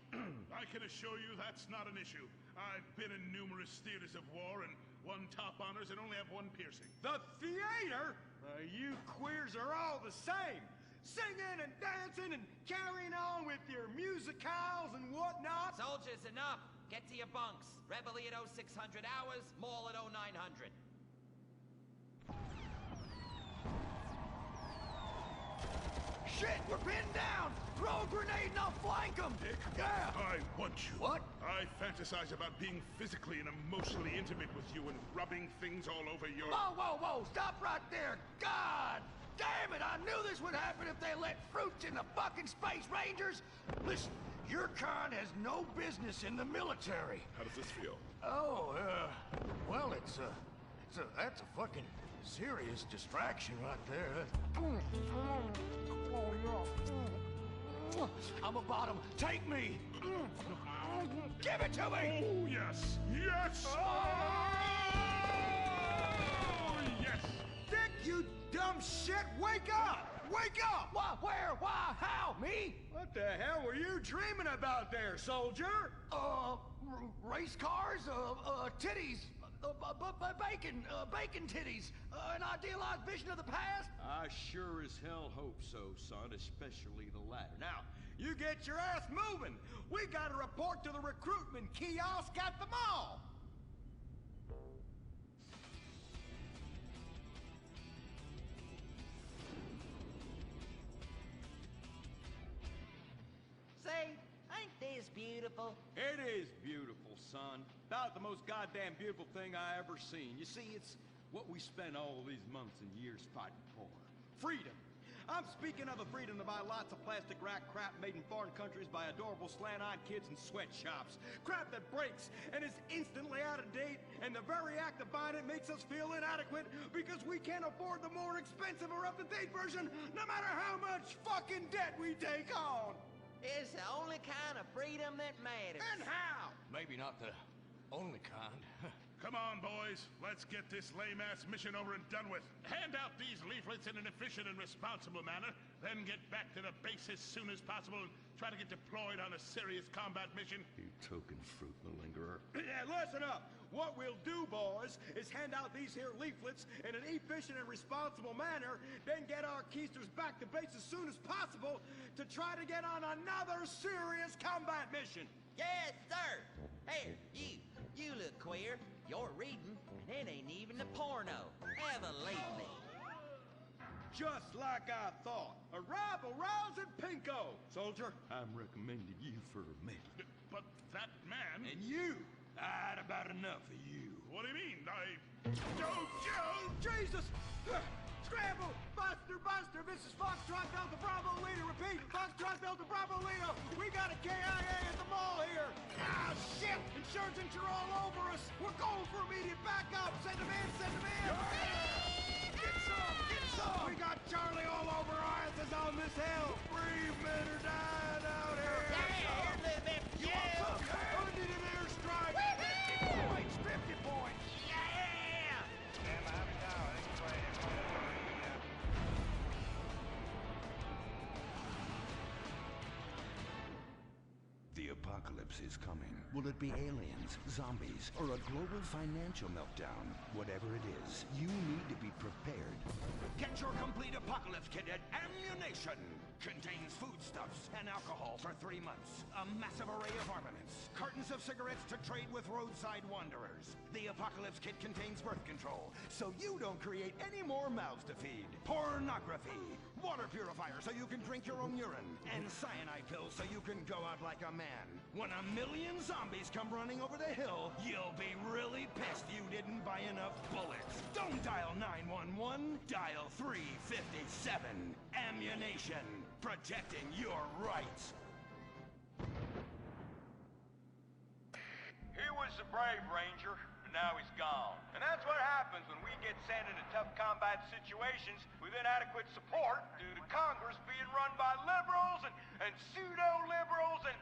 I can assure you that's not an issue. I've been in numerous theaters of war and won top honors and only have one piercing. The theater? You queers are all the same. Singing and dancing and carrying on with your musicals and whatnot. Soldiers, enough. Get to your bunks. Reveille at 0600 hours, Maul at 0900. Shit, we're pinned down! Throw a grenade and I'll flank them! Dick, yeah! I want you. What? I fantasize about being physically and emotionally intimate with you and rubbing things all over your... Whoa, whoa, whoa! Stop right there! God! Damn it! I knew this would happen if they let fruits in the fucking Space Rangers! Listen, your kind has no business in the military. How does this feel? Oh, well, that's a fucking serious distraction right there. I'm a bottom. Take me! Give it to me! Oh, yes! Yes! Oh, yes! Dick, you dumb shit! Wake up! Wake up! Why, where, why, how? Me? What the hell were you dreaming about there, soldier? Race cars, titties, bacon titties, an idealized vision of the past? I sure as hell hope so, son, especially the latter. Now, you get your ass moving. We got to report to the recruitment kiosk at the mall. Say, ain't this beautiful? It is beautiful, son. About the most goddamn beautiful thing I ever seen. You see, it's what we spent all these months and years fighting for. Freedom. I'm speaking of the freedom to buy lots of plastic rack crap made in foreign countries by adorable slant-eyed kids in sweatshops. Crap that breaks and is instantly out of date, and the very act of buying it makes us feel inadequate because we can't afford the more expensive or up-to-date version no matter how much fucking debt we take on. It's the only kind of freedom that matters. And how? Maybe not the only kind. Come on, boys. Let's get this lame-ass mission over and done with. Hand out these leaflets in an efficient and responsible manner, then get back to the base as soon as possible and try to get deployed on a serious combat mission. You token fruit malingerer. Yeah, listen up. What we'll do, boys, is hand out these here leaflets in an efficient and responsible manner, then get our keisters back to base as soon as possible to try to get on another serious combat mission. Yes, sir. Here, you look queer. You're reading, and it ain't even a porno. Have a lately. Just like I thought. Arrival, Rouse, and Pinko. Soldier, I'm recommending you for a medal. But that man... And you. I'd about enough of you. What do you mean? Don't you! Jesus! Scramble! Buster! Buster! This is Foxtrot Delta Bravo Leader. Repeat! Foxtrot Delta Bravo Leader. We got a KIA at the mall here. Ah, shit! Insurgents are all over us. We're going for immediate backup. Send them in! Send them in! Get some! Get some! We got Charlie all over our asses on this hill. Brave men are dying out here. You want some? I need an airstrike. 50 points! 50 points! Yeah! The apocalypse is coming. Will it be aliens, zombies, or a global financial meltdown? Whatever it is, you need to be prepared. Get your complete apocalypse kit at Ammunition. Contains foodstuffs and alcohol for 3 months. A massive array of armaments. Cartons of cigarettes to trade with roadside wanderers. The apocalypse kit contains birth control, so you don't create any more mouths to feed. Pornography. Water purifier so you can drink your own urine. And cyanide pills so you can go out like a man. When 1 million zombies come running over the hill, you'll be really pissed you didn't buy enough bullets. Don't dial 911, dial 357. Ammunition. Protecting your rights. He was the brave ranger, and now he's gone. And that's what happens when we get sent into tough combat situations with inadequate support due to Congress being run by liberals and pseudo-liberals and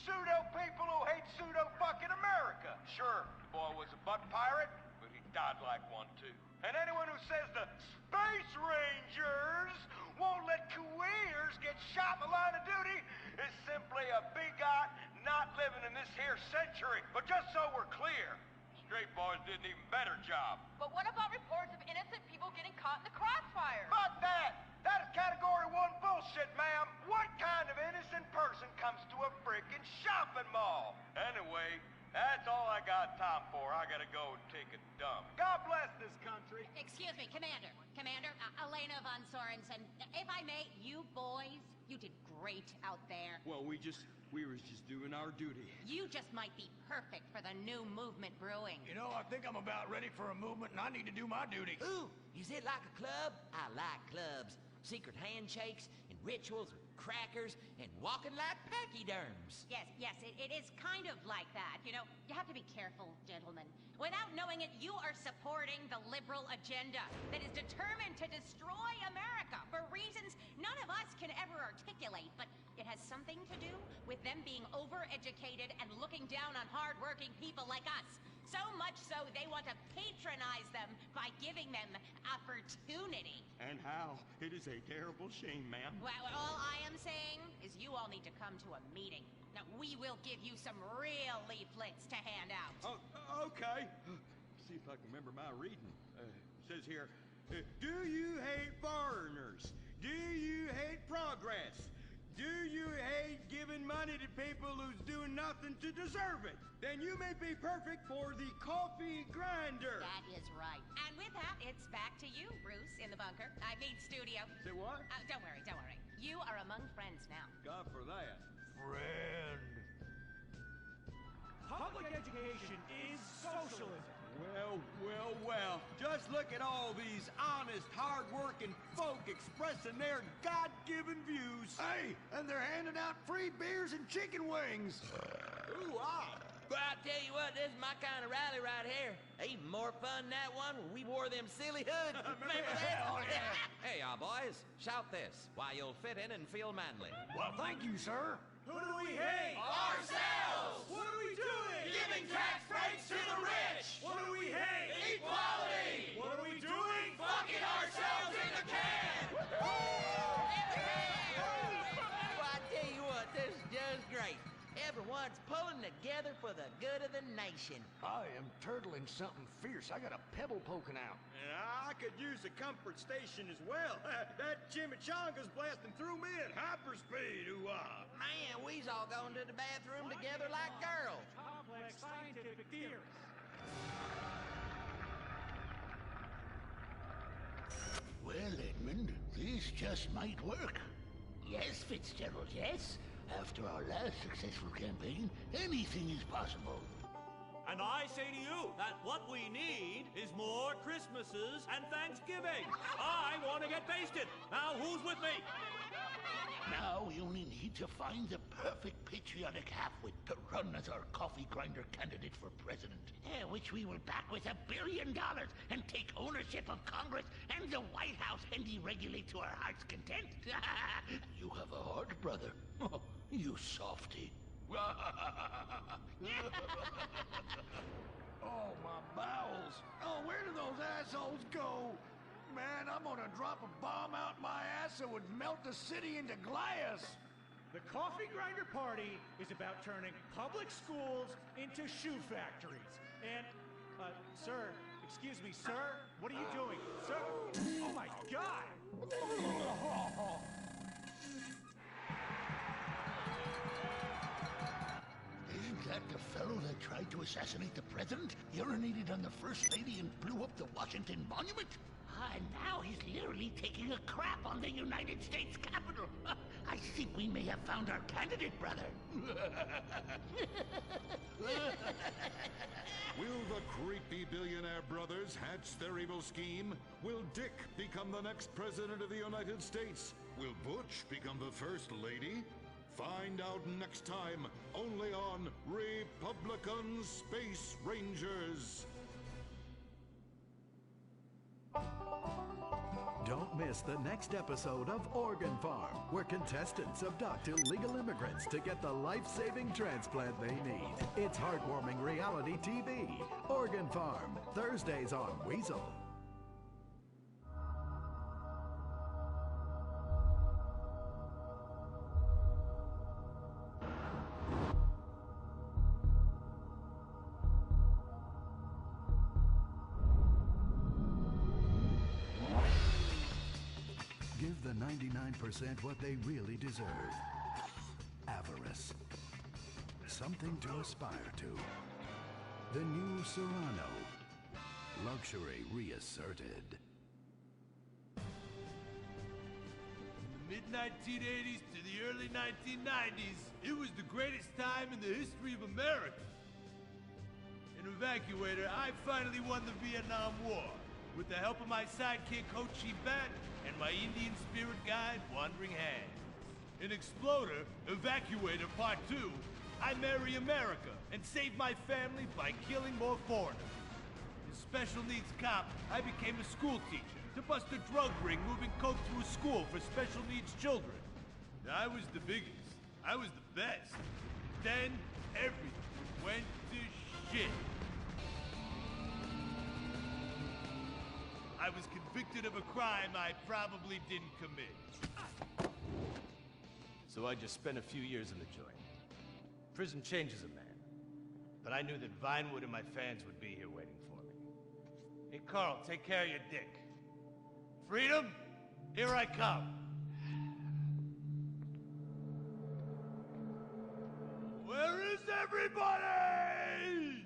Pseudo people who hate pseudo fucking America. Sure, the boy was a butt pirate, but he died like one too. And anyone who says the Space Rangers won't let Kuwaiters get shot in the line of duty is simply a bigot not living in this here century. But just so we're clear, straight boys did an even better job. But what about reports of innocent people getting caught in the crossfire? Fuck that! That is category 1 bullshit, ma'am. What kind of innocent person comes to a frickin' shopping mall? Anyway, that's all I got time for. I gotta go and take a dump. God bless this country. Excuse me, Commander. Commander, Elena von Sorensen. If I may, you boys, you did great out there. Well, we was just doing our duty. You just might be perfect for the new movement brewing. You know, I think I'm about ready for a movement and I need to do my duty. Ooh, is it like a club? I like clubs. Secret handshakes and rituals with crackers and walking like pachyderms. Yes, it is kind of like that. You know, you have to be careful, gentlemen. Without knowing it, you are supporting the liberal agenda that is determined to destroy America for reasons none of us can ever articulate, but it has something to do with them being overeducated and looking down on hard-working people like us. So much so they want to patronize them by giving them opportunity. And how? It is a terrible shame, ma'am. Well, all I am saying is you all need to come to a meeting. Now, we will give you some real leaflets to hand out. Oh, okay. See if I can remember my reading. It says here, do you hate foreigners? Do you hate progress? Do you hate giving money to people who's doing nothing to deserve it? Then you may be perfect for the coffee grinder. That is right. And with that, it's back to you, Bruce, in the bunker. I mean, studio. Say what? Don't worry. You are among friends now. God for that. Friend. Public education is socialism. Well. Just look at all these honest, hard-working folk expressing their God-given views. Hey, and they're handing out free beers and chicken wings. Ooh, ah. But I tell you what, this is my kind of rally right here. Even more fun than that one where we wore them silly hoods. Remember that? Oh, yeah. Hey, y'all boys, shout this while you'll fit in and feel manly. Well, thank you, sir. Who do we hate? Ourselves! What are we doing? Giving tax breaks to the rich! What do we hate? Equality! What are we doing? Fucking ourselves in the can! Well, I tell you what, this is just great. Everyone's pulling together for the good of the nation. I am turtling something fierce. I got a pebble poking out. I could use a comfort station as well. That chimichanga's blasting through me at hyperspeed. Ooh-ah. Man, we's all going to the bathroom together like girls. Complex scientific theories. Well, Edmund, this just might work. Yes, Fitzgerald, yes. After our last successful campaign, anything is possible. And I say to you that what we need is more Christmases and Thanksgiving. I want to get basted. Now, who's with me? Now we only need to find the perfect patriotic halfwit to run as our coffee grinder candidate for president. Which we will back with $1 billion and take ownership of Congress and the White House and deregulate to our heart's content. You have a heart, brother. Oh, you softy. Oh, my bowels. Oh, where do those assholes go? Man, I'm gonna drop a bomb out my ass that would melt the city into glass. The Coffee Grinder Party is about turning public schools into shoe factories. And, sir, excuse me, sir, what are you doing? Sir, oh my God! Isn't that the fellow that tried to assassinate the president, urinated on the first lady, and blew up the Washington Monument? And now he's literally taking a crap on the United States Capitol. I think we may have found our candidate, brother. Will the creepy billionaire brothers hatch their evil scheme? Will Dick become the next president of the United States? Will Butch become the first lady? Find out next time, only on Republican Space Rangers. Don't miss the next episode of Organ Farm, where contestants abduct illegal immigrants to get the life-saving transplant they need. It's heartwarming reality TV. Organ Farm, Thursdays on Weasel. Give the 99% what they really deserve. Avarice. Something to aspire to. The new Serrano. Luxury reasserted. Mid-1980s to the early 1990s, it was the greatest time in the history of America. An evacuator, I finally won the Vietnam War with the help of my sidekick, Ho Chi Bat, and my Indian spirit guide, Wandering Hand. In Exploder, Evacuator Part 2, I marry America and save my family by killing more foreigners. In Special Needs Cop, I became a school teacher to bust a drug ring moving coke through a school for special needs children. I was the biggest. I was the best. Then, everything went to shit. I was convicted of a crime I probably didn't commit. So I just spent a few years in the joint. Prison changes a man. But I knew that Vinewood and my fans would be here waiting for me. Hey, Carl, take care of your dick. Freedom, here I come. Where is everybody?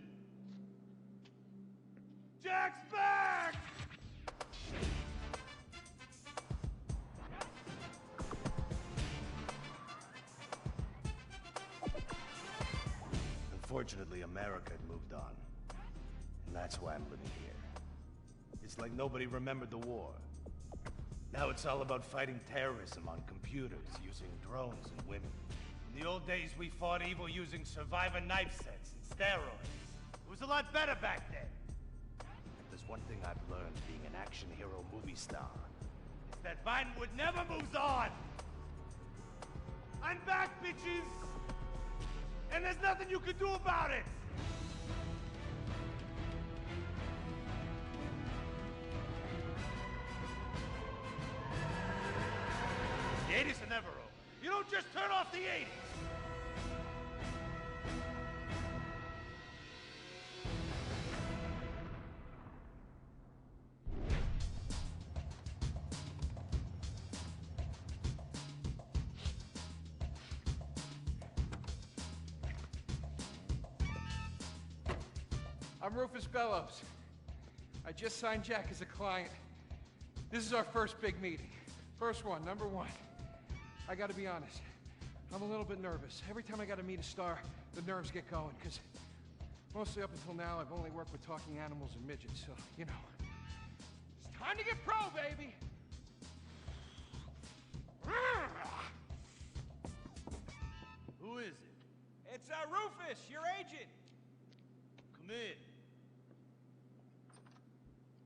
Jack's back! Unfortunately, America had moved on. And that's why I'm living here. It's like nobody remembered the war. Now it's all about fighting terrorism on computers, using drones and women. In the old days, we fought evil using survivor knife sets and steroids. It was a lot better back then. If there's one thing I've learned being an action hero movie star, it's that Vinewood never moves on! I'm back, bitches! And there's nothing you can do about it! The 80s are never over. You don't just turn off the 80s! I'm Rufus Bellows. I just signed Jack as a client. This is our first big meeting. First one, number one. I gotta be honest, I'm a little bit nervous. Every time I gotta meet a star, the nerves get going, because mostly up until now, I've only worked with talking animals and midgets, so, you know. It's time to get pro, baby! Who is it? It's Rufus, your agent. Come in.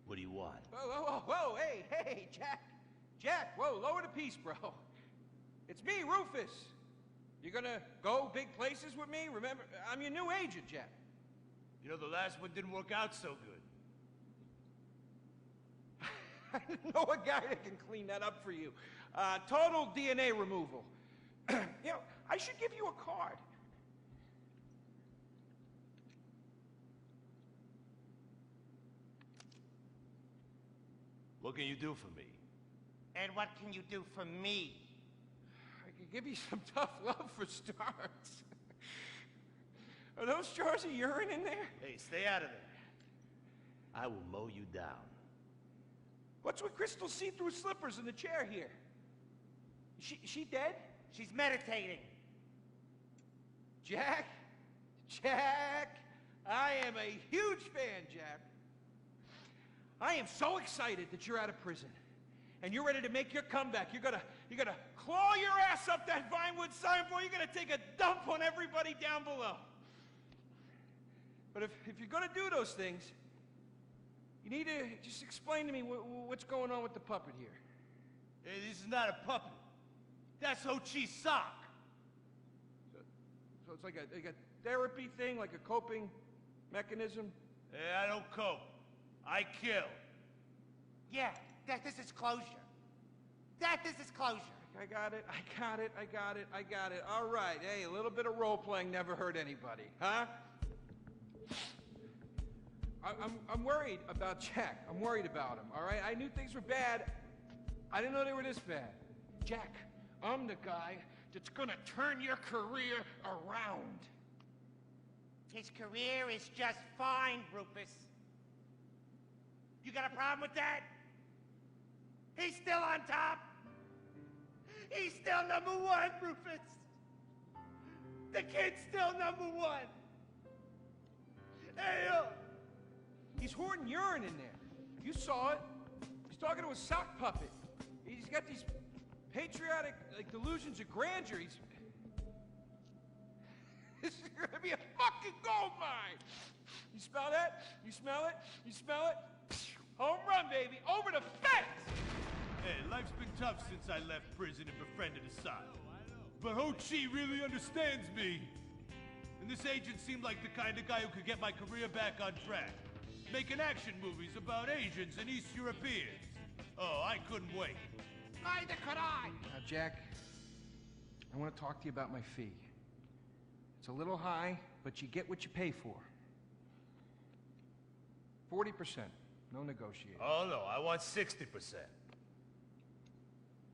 What do you want? Whoa, hey, Jack. Jack, whoa, lower the piece, bro. It's me, Rufus. You gonna go big places with me? Remember, I'm your new agent, Jack. You know, the last one didn't work out so good. I know a guy that can clean that up for you. Total DNA removal. You know, I should give you a card. What can you do for me? And what can you do for me? I can give you some tough love for starts. Are those jars of urine in there? Hey, stay out of there. I will mow you down. What's with Crystal's see-through slippers in the chair here? She dead? She's meditating. Jack, I am a huge fan, Jack. I am so excited that you're out of prison. And you're ready to make your comeback. You're gonna claw your ass up that Vinewood signboard. You're gonna take a dump on everybody down below. But if you're gonna do those things, you need to just explain to me what's going on with the puppet here. Hey, this is not a puppet. That's Ho Chi's sock. So it's like a therapy thing, like a coping mechanism? Hey, I don't cope. I kill. Yeah, this is closure. This is closure. I got it. All right. Hey, a little bit of role-playing never hurt anybody, huh? I'm worried about Jack. I'm worried about him, all right? I knew things were bad. I didn't know they were this bad. Jack, I'm the guy that's gonna turn your career around. His career is just fine, Rufus. You got a problem with that? He's still on top. He's still number one, Rufus. The kid's still number one. Hey, He's hoarding urine in there. You saw it. He's talking to a sock puppet. He's got these patriotic delusions of grandeur. This is gonna be a fucking gold mine. You smell that? You smell it? You smell it? Home run, baby. Over the fence. Hey, life's been tough since I left prison and befriended Assad. But Ho Chi really understands me. And this agent seemed like the kind of guy who could get my career back on track. Making action movies about Asians and East Europeans. Oh, I couldn't wait. Neither could I. Now, Jack, I want to talk to you about my fee. It's a little high, but you get what you pay for. 40%. No negotiating. Oh, no, I want 60%.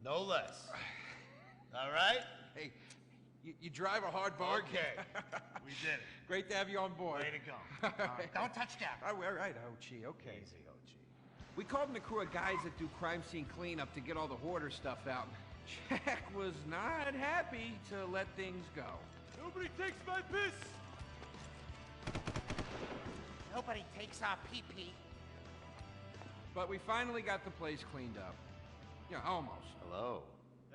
No less. All right? Hey, you drive a hard bargain. Okay. We did it. Great to have you on board. Way to go. Don't touch Jack. All right, Ho-Chi, okay. Easy, Ho-Chi. We called in a crew of guys that do crime scene cleanup to get all the hoarder stuff out. Jack was not happy to let things go. Nobody takes my piss. Nobody takes our pee-pee. But we finally got the place cleaned up. Yeah, almost. Hello.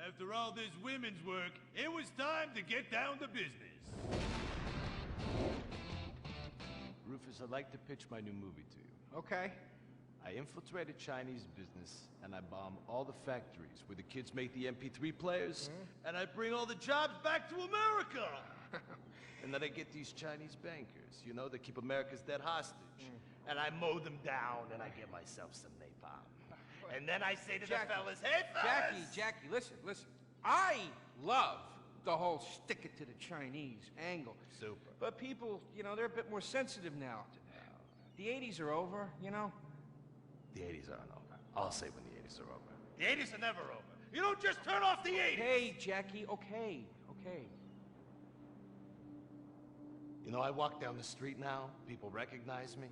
After all this women's work, it was time to get down to business. Rufus, I'd like to pitch my new movie to you. Okay. I infiltrate a Chinese business, and I bomb all the factories where the kids make the MP3 players. And I bring all the jobs back to America. And then I get these Chinese bankers, you know, that keep America's debt hostage. And I mow them down, and I get myself some napalm. And then I say to Jackie, the fellas, hey, fellas! Jackie, listen. I love the whole stick it to the Chinese angle. Super. But people, they're a bit more sensitive now. The 80s are over, The 80s aren't over. I'll say when the 80s are over. The 80s are never over. You don't just turn off the 80s. Hey, Jackie, okay. You know, I walk down the street now, people recognize me,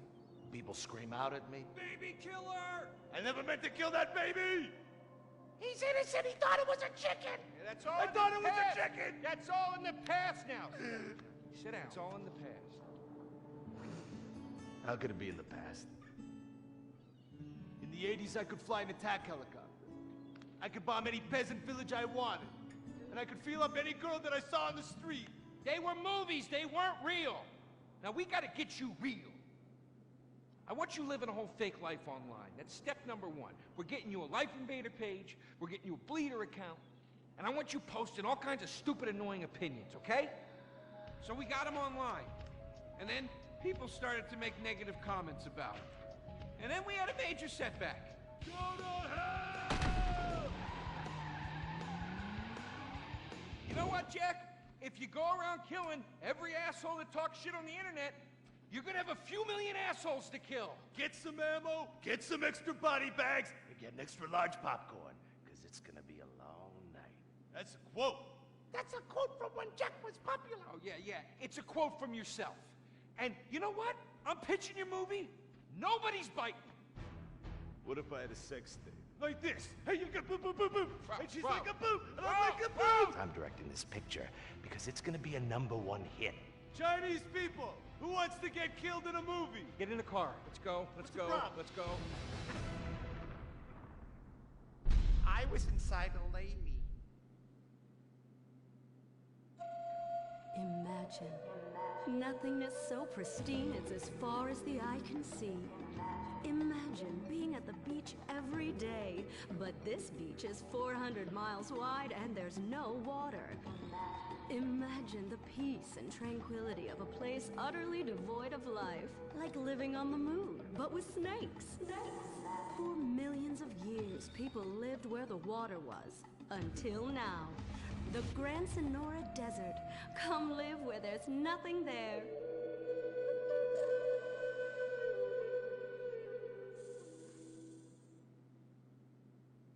people scream out at me. Baby killer! I never meant to kill that baby! He's innocent. He thought it was a chicken. Yeah, that's all. I thought it was a chicken! That's all in the past now. Sit down. It's all in the past. How could it be in the past? In the 80s, I could fly an attack helicopter. I could bomb any peasant village I wanted. And I could feel up any girl that I saw on the street. They were movies. They weren't real. Now, we gotta get you real. I want you living a whole fake life online. That's step number one. We're getting you a Life Invader page. We're getting you a Bleeder account. And I want you posting all kinds of stupid, annoying opinions, okay? So we got them online. And then people started to make negative comments about it. And then we had a major setback. Go to hell! You know what, Jack? If you go around killing every asshole that talks shit on the internet, you're gonna have a few million assholes to kill. Get some ammo, get some extra body bags, and get an extra large popcorn, because it's gonna be a long night. That's a quote. That's a quote from when Jack was popular. Oh, yeah. It's a quote from yourself. And you know what? I'm pitching your movie. Nobody's biting. What if I had a sex tape? Like this. Hey, you got boop, boop, boop, boop. And she's Bro. like a boop, and I'm like a boop. I'm directing this picture because it's gonna be a #1 hit. Chinese people, who wants to get killed in a movie? Get in the car. Let's go. Let's go. Let's go. I was inside a lady. Imagine nothingness so pristine it's as far as the eye can see. Imagine being at the beach beach every day. But this beach is 400 miles wide and there's no water. Imagine the peace and tranquility of a place utterly devoid of life, like living on the moon, but with snakes. For millions of years, people lived where the water was, until now. The Gran Sonora Desert. Come live where there's nothing there.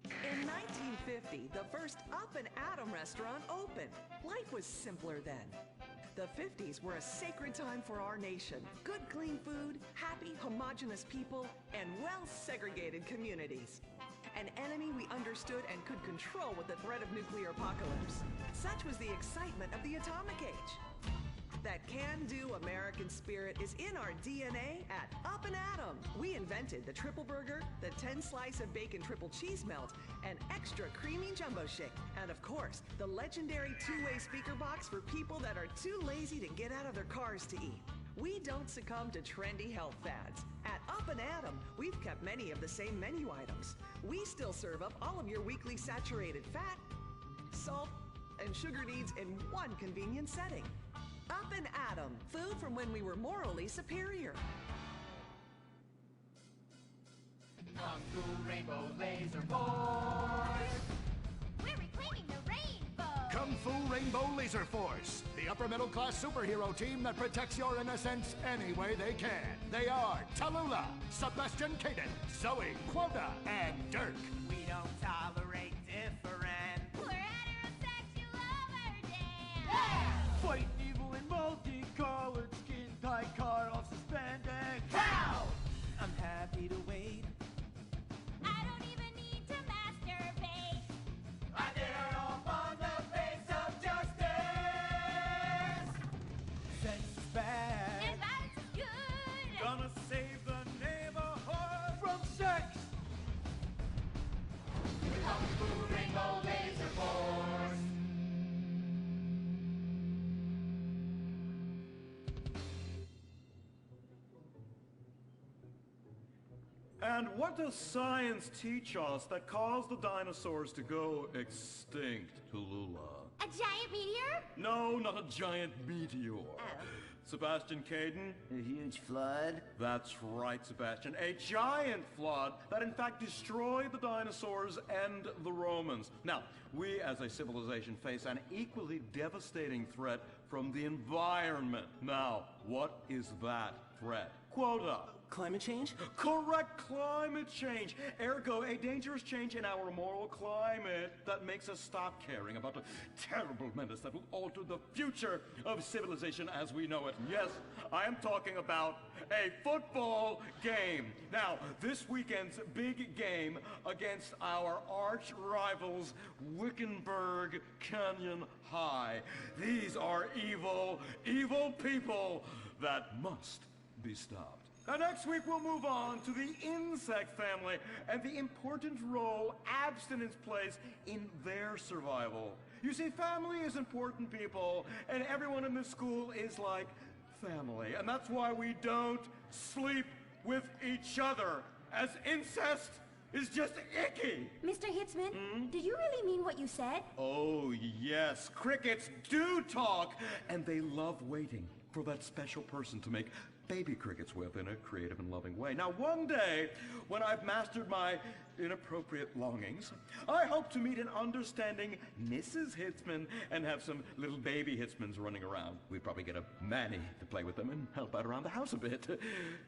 In 1950, the first Up and Atom restaurant opened. Life was simpler then. The 50s were a sacred time for our nation. Good, clean food, happy, homogenous people, and well-segregated communities. An enemy we understood and could control with the threat of nuclear apocalypse. Such was the excitement of the atomic age. That can-do American spirit is in our DNA at Up and Atom. We invented the triple burger, the 10-slice of bacon triple cheese melt, an extra creamy jumbo shake, and of course, the legendary two-way speaker box for people that are too lazy to get out of their cars to eat. We don't succumb to trendy health fads. At Up and Atom, we've kept many of the same menu items. We still serve up all of your weekly saturated fat, salt, and sugar needs in one convenient setting. Up and Atom, food from when we were morally superior. Kung Fu Rainbow Laser Force! We're reclaiming the rainbow! Kung Fu Rainbow Laser Force, the upper middle class superhero team that protects your innocence any way they can. They are Tallulah, Sebastian Caden, Zoe, Quota, and Dirk. We don't tolerate different. We're heterosexual overdance! Yeah! Fighting evil in multicolored skin, tight car off suspended. Pow! I'm happy to wait. I don't even need to masturbate. I did it all on the face of justice. Sex is bad. And violence is good. Gonna save the neighborhood from sex. Kung Fu Rainbow Laser Force. And what does science teach us that caused the dinosaurs to go extinct, Tallulah? A giant meteor? No, not a giant meteor. Sebastian Caden? A huge flood? That's right, Sebastian. A giant flood that in fact destroyed the dinosaurs and the Romans. Now, we as a civilization face an equally devastating threat from the environment. Now, what is that threat? Quota. Climate change? Correct, climate change. Ergo, a dangerous change in our moral climate that makes us stop caring about the terrible menace that will alter the future of civilization as we know it. Yes, I am talking about a football game. Now, this weekend's big game against our arch rivals, Wickenburg Canyon High. These are evil, evil people that must be stopped. Now, next week, we'll move on to the insect family and the important role abstinence plays in their survival. You see, family is important, people, and everyone in this school is like family. And that's why we don't sleep with each other, as incest is just icky. Mr. Hitzman, do you really mean what you said? Oh, yes. Crickets do talk, and they love waiting for that special person to make baby crickets with in a creative and loving way. Now, one day, when I've mastered my inappropriate longings, I hope to meet an understanding Mrs. Hitzman and have some little baby Hitzmans running around. We'd probably get a Manny to play with them and help out around the house a bit.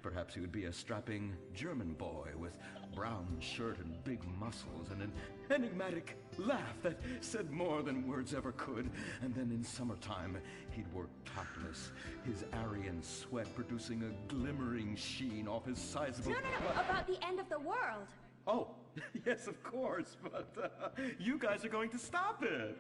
Perhaps he would be a strapping German boy with brown shirt and big muscles and an enigmatic laugh that said more than words ever could. And then in summertime, he'd work topless, his Aryan sweat producing a glimmering sheen off his sizable... No, about the end of the world. Oh, yes, of course, but you guys are going to stop it.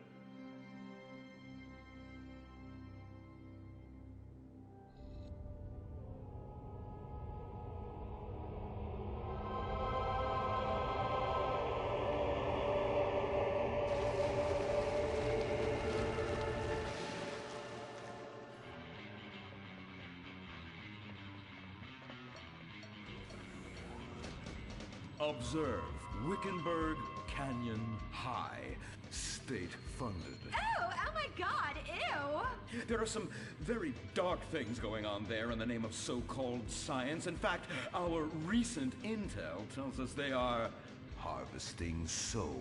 Observe Wickenburg Canyon High. State-funded. Oh my god, ew! There are some very dark things going on there in the name of so-called science. In fact, our recent intel tells us they are harvesting souls.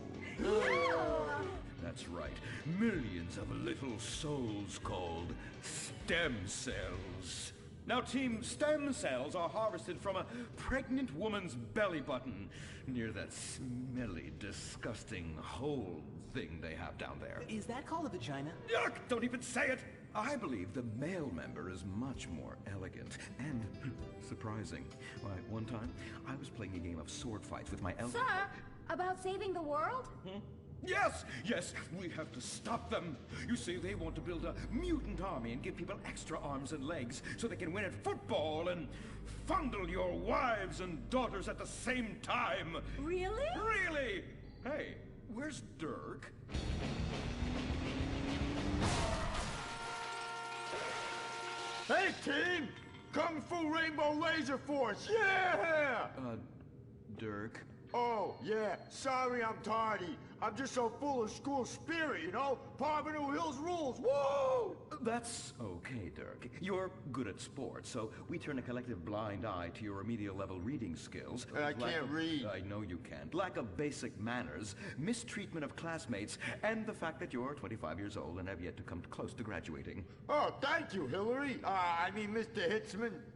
That's right. Millions of little souls called stem cells. Now, Team, stem cells are harvested from a pregnant woman's belly button near that smelly, disgusting hole thing they have down there. Is that called a vagina? Yuck! Don't even say it! I believe the male member is much more elegant and surprising. Why, one time, I was playing a game of sword fights with my elder... Sir, about saving the world? Yes! Yes! We have to stop them! You see, they want to build a mutant army and give people extra arms and legs so they can win at football and fondle your wives and daughters at the same time! Really? Really! Hey, where's Dirk? Hey, team! Kung Fu Rainbow Laser Force, yeah! Dirk? Oh, yeah, sorry I'm tardy. I'm just so full of school spirit, you know? Parvenu Hills rules, woo! That's okay, Dirk. You're good at sports, so we turn a collective blind eye to your remedial level reading skills. I can't read. I know you can't. Lack of basic manners, mistreatment of classmates, and the fact that you're 25 years old and have yet to come close to graduating. Oh, thank you, Hillary. I mean, Mr. Hitzman.